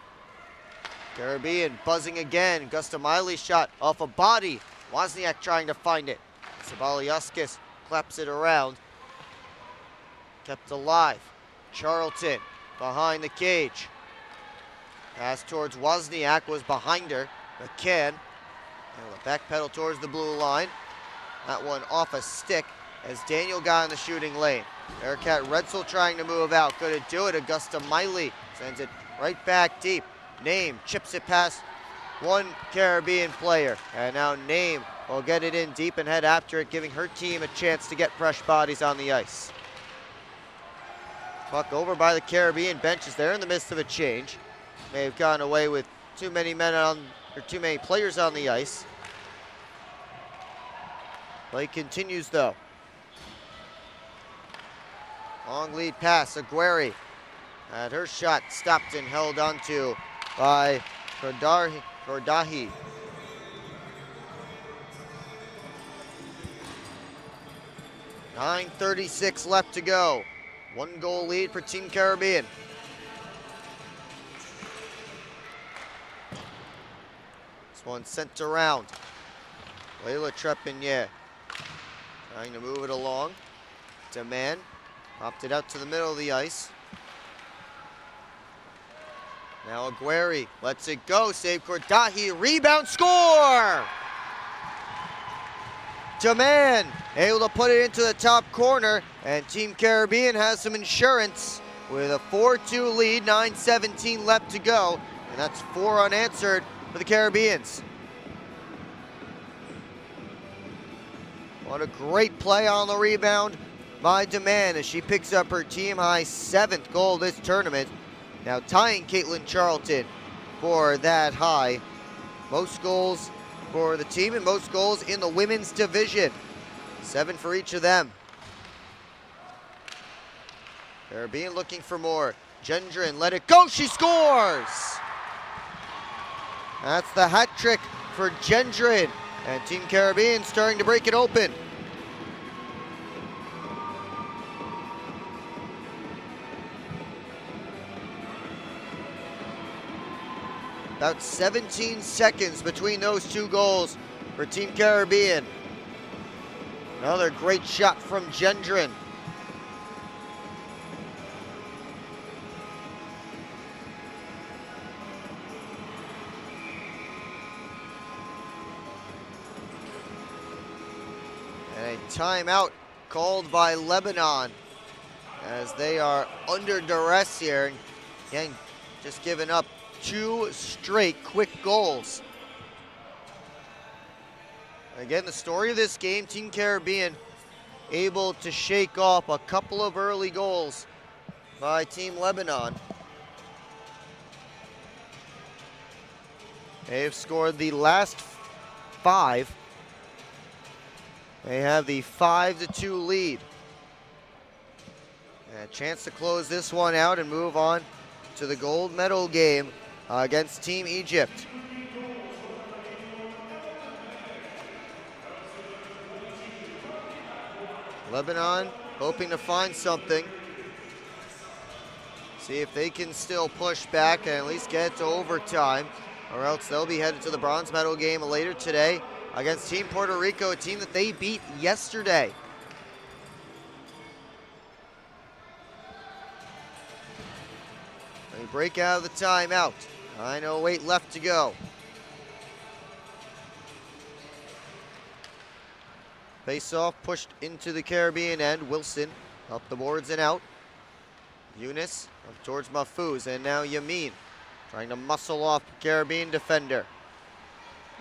S1: Caribbean buzzing again. Augusta Miley's shot off a body. Wozniak trying to find it. Sabaliuskis claps it around. Kept alive. Charlton behind the cage. Pass towards Wozniak was behind her. McCann. And the back pedal towards the blue line. That one off a stick as Daniel got in the shooting lane. Bearcat Redsel trying to move out. Couldn't do it. Augusta Miley sends it right back deep. Name chips it past one Caribbean player. And now Name will get it in deep and head after it, giving her team a chance to get fresh bodies on the ice. Puck over by the Caribbean benches. They're in the midst of a change. May have gone away with too many players on the ice. Play continues though. Long lead pass, Aguirre had her shot stopped and held onto by Kordahi. .9:36 left to go. 1-goal lead for Team Caribbean. This one sent around. Layla Trepanier trying to move it along. Demand popped it out to the middle of the ice. Now Aguirre lets it go. Save Kordahi. Rebound, score! Demand able to put it into the top corner, and Team Caribbean has some insurance with a 4-2 lead, 9:17 left to go, and that's 4 unanswered for the Caribbeans. What a great play on the rebound by Demand as she picks up her team high 7th goal this tournament. Now tying Caitlin Charlton for that high. Most goals for the team and most goals in the women's division. 7 for each of them. Caribbean looking for more. Gendron let it go, she scores! That's the hat trick for Gendron, and Team Caribbean starting to break it open. About 17 seconds between those 2 goals for Team Caribbean. Another great shot from Gendron. And a timeout called by Lebanon as they are under duress here. Again, just giving up 2 straight quick goals. Again, the story of this game, Team Caribbean able to shake off a couple of early goals by Team Lebanon. They have scored the last 5. They have the 5-2 lead. And a chance to close this one out and move on to the gold medal game against Team Egypt. Lebanon hoping to find something. See if they can still push back and at least get to overtime, or else they'll be headed to the bronze medal game later today against Team Puerto Rico, a team that they beat yesterday. They break out of the timeout. 9:08 left to go. Face-off pushed into the Caribbean end. Wilson up the boards and out. Eunice up towards Mahfouz, and now Yamin trying to muscle off Caribbean defender.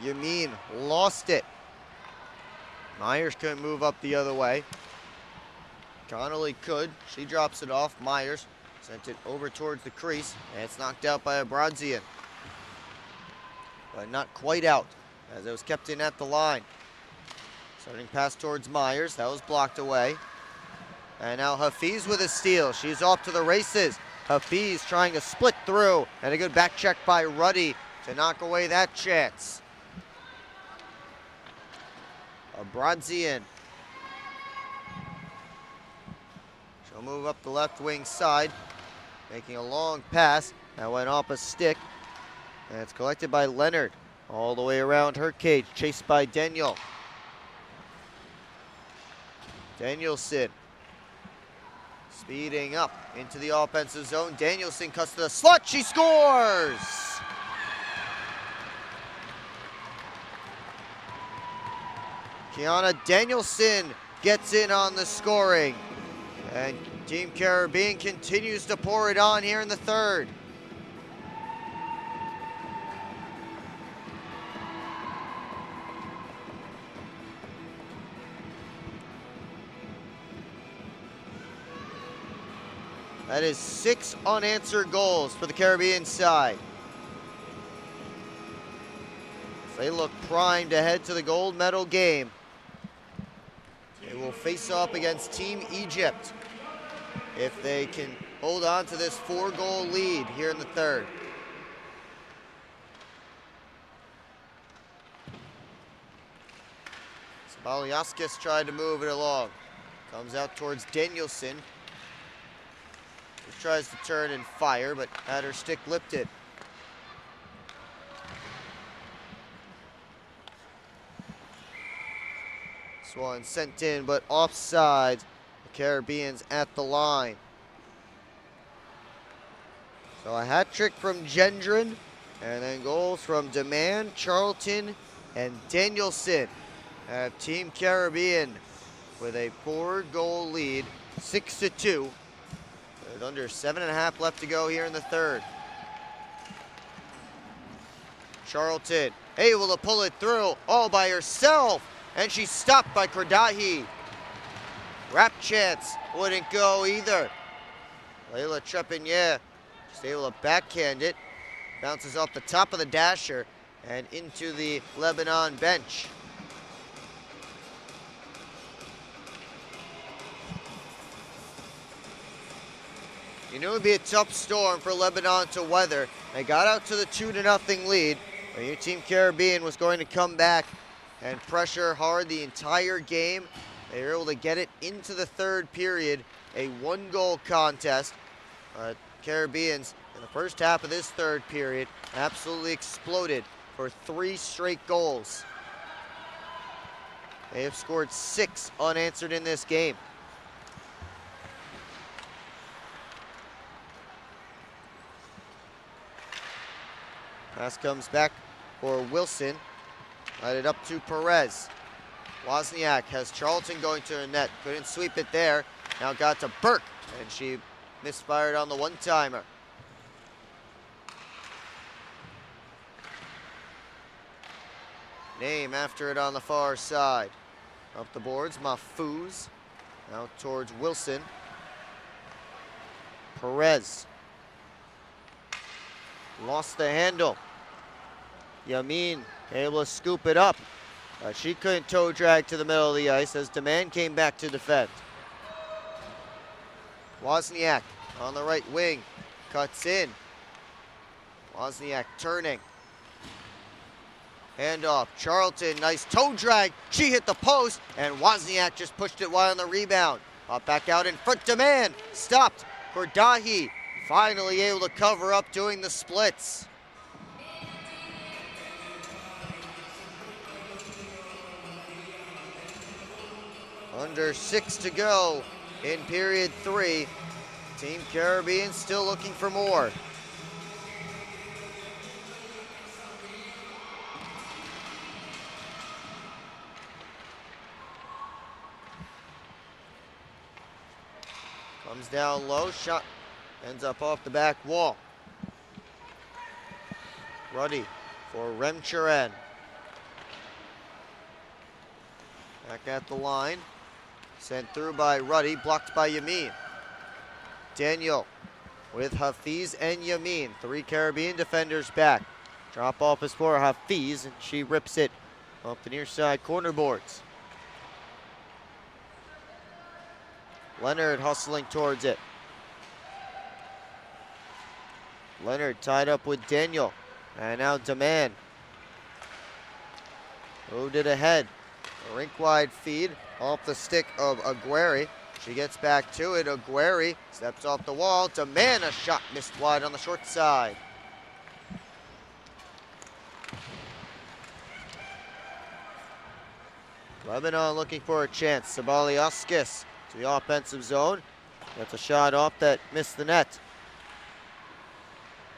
S1: Yamin lost it. Myers couldn't move up the other way. Connolly could. She drops it off. Myers sent it over towards the crease, and it's knocked out by Abranzian. But not quite out, as it was kept in at the line. Starting pass towards Myers, that was blocked away. And now Hafiz with a steal. She's off to the races. Hafiz trying to split through, and a good back check by Ruddy to knock away that chance. Abranzian He'll move up the left wing side, making a long pass. That went off a stick. And it's collected by Leonard. All the way around her cage, chased by Daniel. Danielson speeding up into the offensive zone. Danielson cuts to the slot. She scores! Kiana Danielson gets in on the scoring. And Team Caribbean continues to pour it on here in the third. That is 6 unanswered goals for the Caribbean side. They look primed to head to the gold medal game. They will face off against Team Egypt if they can hold on to this 4-goal lead here in the third. Balyaskis tried to move it along. Comes out towards Danielson. He tries to turn and fire, but had her stick lifted. This one sent in, but offside. The Caribbeans at the line. So a hat trick from Gendron, and then goals from Demand, Charlton, and Danielson. Have Team Caribbean with a 4-goal lead, 6-2. With under 7.5 left to go here in the third. Charlton able to pull it through all by herself, and she's stopped by Kordahi. Wrap chance wouldn't go either. Layla Trepanier just able to backhand it. Bounces off the top of the dasher and into the Lebanon bench. You knew it would be a tough storm for Lebanon to weather. They got out to the 2-0 lead. But your Team Caribbean was going to come back and pressure hard the entire game. They were able to get it into the third period, a 1-goal contest. Caribbeans, in the first half of this third period, absolutely exploded for 3 straight goals. They have scored 6 unanswered in this game. Pass comes back for Wilson. Let it up to Perez. Wozniak has Charlton going to the net. Couldn't sweep it there. Now got to Burke, and she misfired on the one-timer. Name after it on the far side. Up the boards, Mahfouz. Now towards Wilson. Perez. Lost the handle. Yamin able to scoop it up. She couldn't toe drag to the middle of the ice as Demand came back to defend. Wozniak on the right wing. Cuts in. Wozniak turning. Handoff. Charlton, nice toe drag. She hit the post, and Wozniak just pushed it wide on the rebound. Up back out in front. Demand stopped. Kordahi finally able to cover up doing the splits. Under 6 to go in period 3. Team Caribbean still looking for more. Comes down low, shot ends up off the back wall. Ruddy for Remchiren. Back at the line. Sent through by Ruddy, blocked by Yamin. Daniel with Hafiz and Yamin. 3 Caribbean defenders back. Drop off is for Hafiz, and she rips it off the near side corner boards. Leonard hustling towards it. Leonard tied up with Daniel. And now Demand. Moved it ahead. A rink-wide feed off the stick of Aguirre. She gets back to it. Aguirre steps off the wall. Demand a shot missed wide on the short side. Lebanon looking for a chance. Sabaliaskis to the offensive zone. Gets a shot off that missed the net.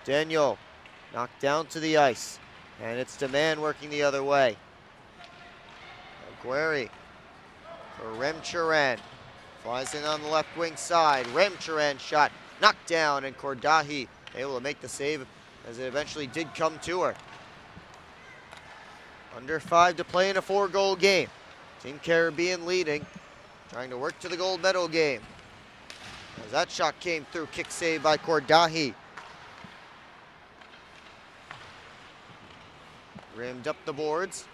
S1: Daniel knocked down to the ice. And it's Demand working the other way. Aguirre for Remchiran. Flies in on the left wing side. Remchiran shot knocked down, and Kordahi able to make the save as it eventually did come to her. Under 5 to play in a 4-goal game. Team Caribbean leading, trying to work to the gold medal game. As that shot came through, kick save by Kordahi. Rimmed up the boards.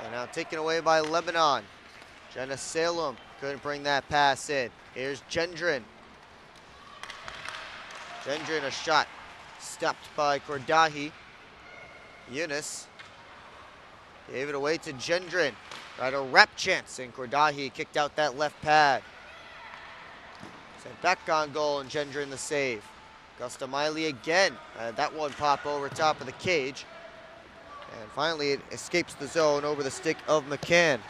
S1: And now taken away by Lebanon. Jenna Salem couldn't bring that pass in. Here's Gendron. Gendron, a shot stopped by Kordahi. Eunice gave it away to Gendron. Tried a wrap chance, and Kordahi kicked out that left pad. Sent back on goal, and Gendron the save. Gusta Miley again. That one pop over top of the cage. And finally it escapes the zone over the stick of McCann.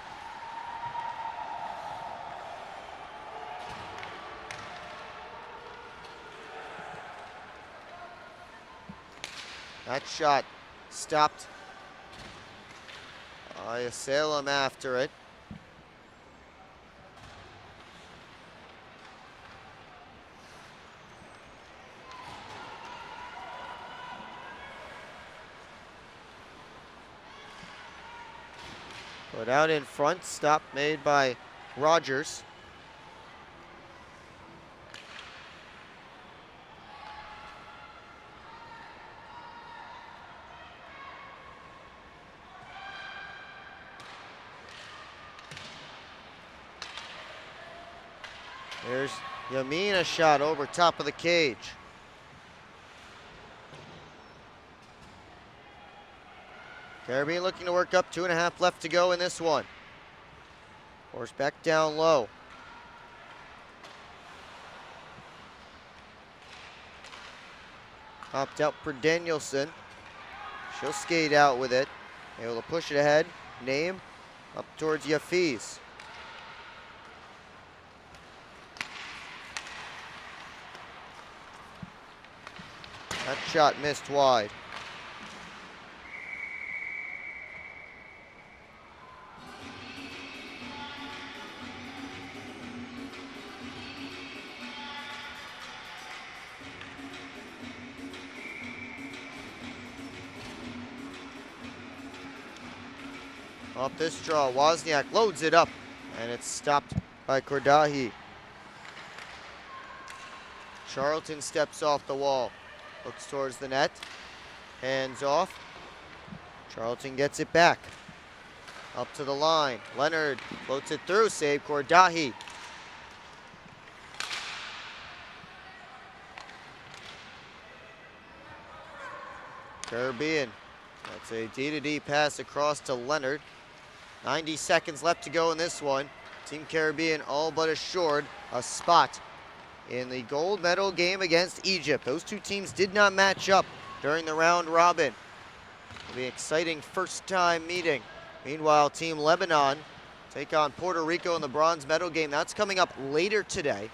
S1: That shot stopped. Salem after it. Put out in front, stop made by Rogers. There's Yamina shot over top of the cage. Caribbean looking to work up, 2.5 left to go in this one. Force back down low. Popped out for Danielson. She'll skate out with it. Able to push it ahead. Name up towards Yafiz. That shot missed wide. Off this draw, Wozniak loads it up, and it's stopped by Kordahi. Charlton steps off the wall, looks towards the net, hands off. Charlton gets it back, up to the line. Leonard floats it through, save Kordahi. Caribbean, that's a D-to-D pass across to Leonard. 90 seconds left to go in this one. Team Caribbean all but assured a spot in the gold medal game against Egypt. Those two teams did not match up during the round robin. It'll be an exciting first time meeting. Meanwhile, Team Lebanon take on Puerto Rico in the bronze medal game. That's coming up later today.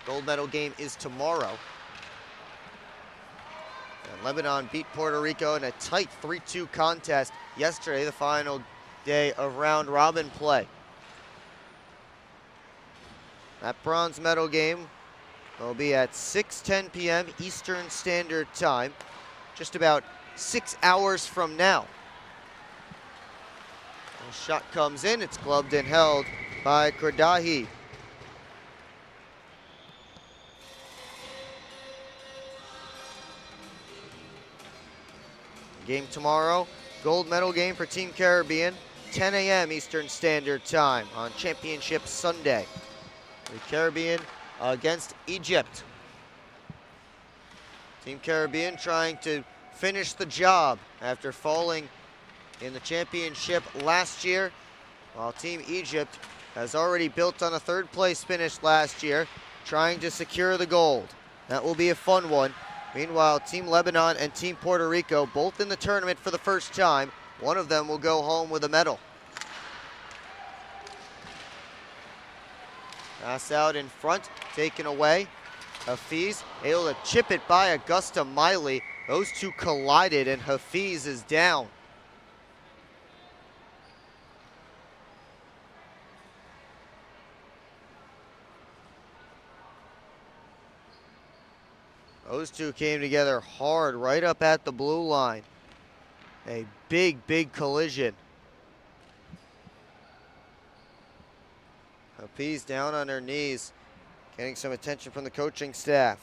S1: Gold medal game is tomorrow. And Lebanon beat Puerto Rico in a tight 3-2 contest yesterday, the final day of round robin play. That bronze medal game will be at 6:10 p.m. Eastern Standard Time, just about 6 hours from now. The shot comes in, it's gloved and held by Kordahi. Game tomorrow, gold medal game for Team Caribbean, 10 a.m. Eastern Standard Time on Championship Sunday. The Caribbean against Egypt. Team Caribbean trying to finish the job after falling in the championship last year while Team Egypt has already built on a third-place finish last year, trying to secure the gold. That will be a fun one. Meanwhile, Team Lebanon and Team Puerto Rico both in the tournament for the first time. One of them will go home with a medal. Pass out in front, taken away. Hafiz able to chip it by Augusta Miley. Those two collided and Hafiz is down. Those two came together hard right up at the blue line. A big, big collision. Hafiz down on her knees, getting some attention from the coaching staff.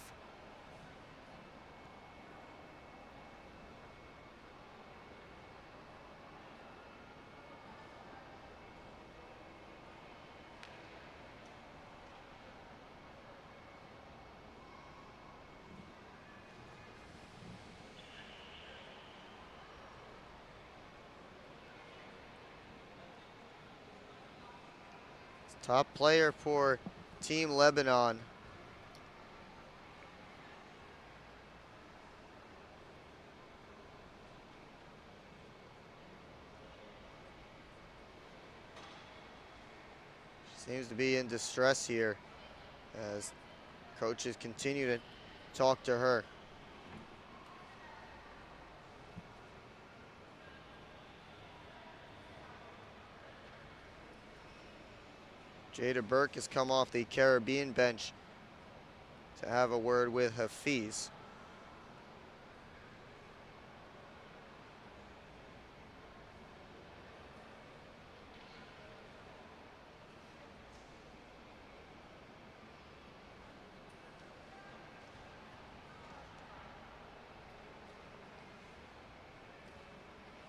S1: Top player for Team Lebanon. She seems to be in distress here as coaches continue to talk to her. Jada Burke has come off the Caribbean bench to have a word with Hafiz.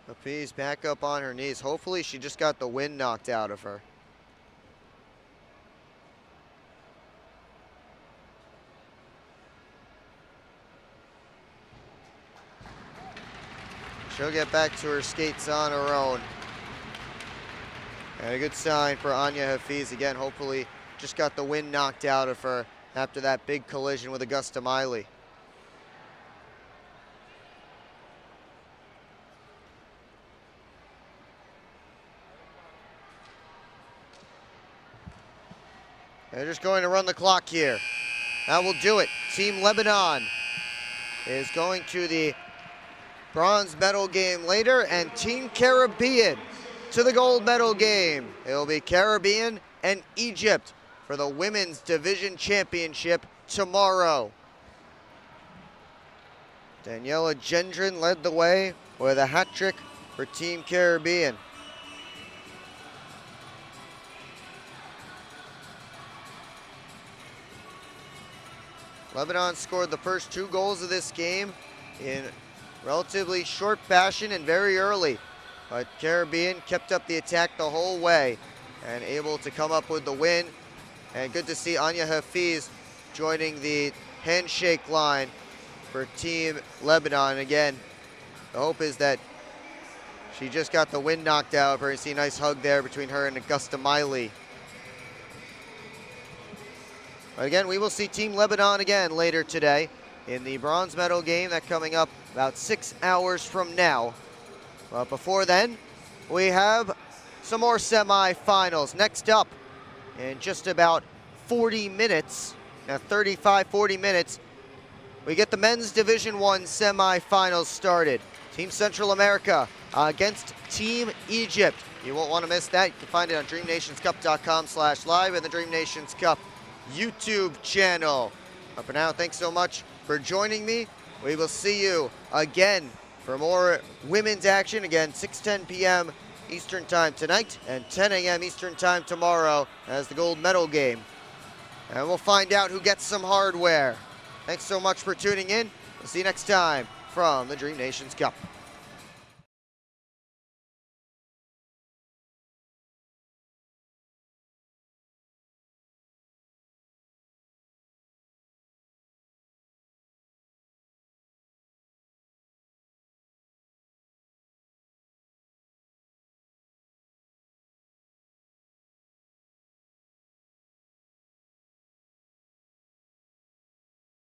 S1: Hafiz back up on her knees. Hopefully she just got the wind knocked out of her. She'll get back to her skates on her own. And a good sign for Anya Hafiz again. Hopefully just got the wind knocked out of her after that big collision with Augusta Miley. They're just going to run the clock here. That will do it. Team Lebanon is going to the bronze medal game later, and Team Caribbean to the gold medal game. It will be Caribbean and Egypt for the Women's Division Championship tomorrow. Daniela Gendron led the way with a hat trick for Team Caribbean. Lebanon scored the first 2 goals of this game in relatively short fashion and very early, but Caribbean kept up the attack the whole way and able to come up with the win. And good to see Anya Hafiz joining the handshake line for Team Lebanon. Again, the hope is that she just got the wind knocked out of her. You see a nice hug there between her and Augusta Miley. But again, we will see Team Lebanon again later today in the bronze medal game. That coming up about 6 hours from now. But before then, we have some more semifinals. Next up, in just about 40 minutes, 35, 40 minutes, we get the men's Division I semifinals started. Team Central America against Team Egypt. You won't want to miss that. You can find it on DreamNationsCup.com/live and the Dream Nations Cup YouTube channel. But for now, thanks so much for joining me. We will see you again for more women's action. Again, 6:10 p.m. Eastern Time tonight and 10 a.m. Eastern Time tomorrow as the gold medal game. And we'll find out who gets some hardware. Thanks so much for tuning in. We'll see you next time from the Dream Nations Cup.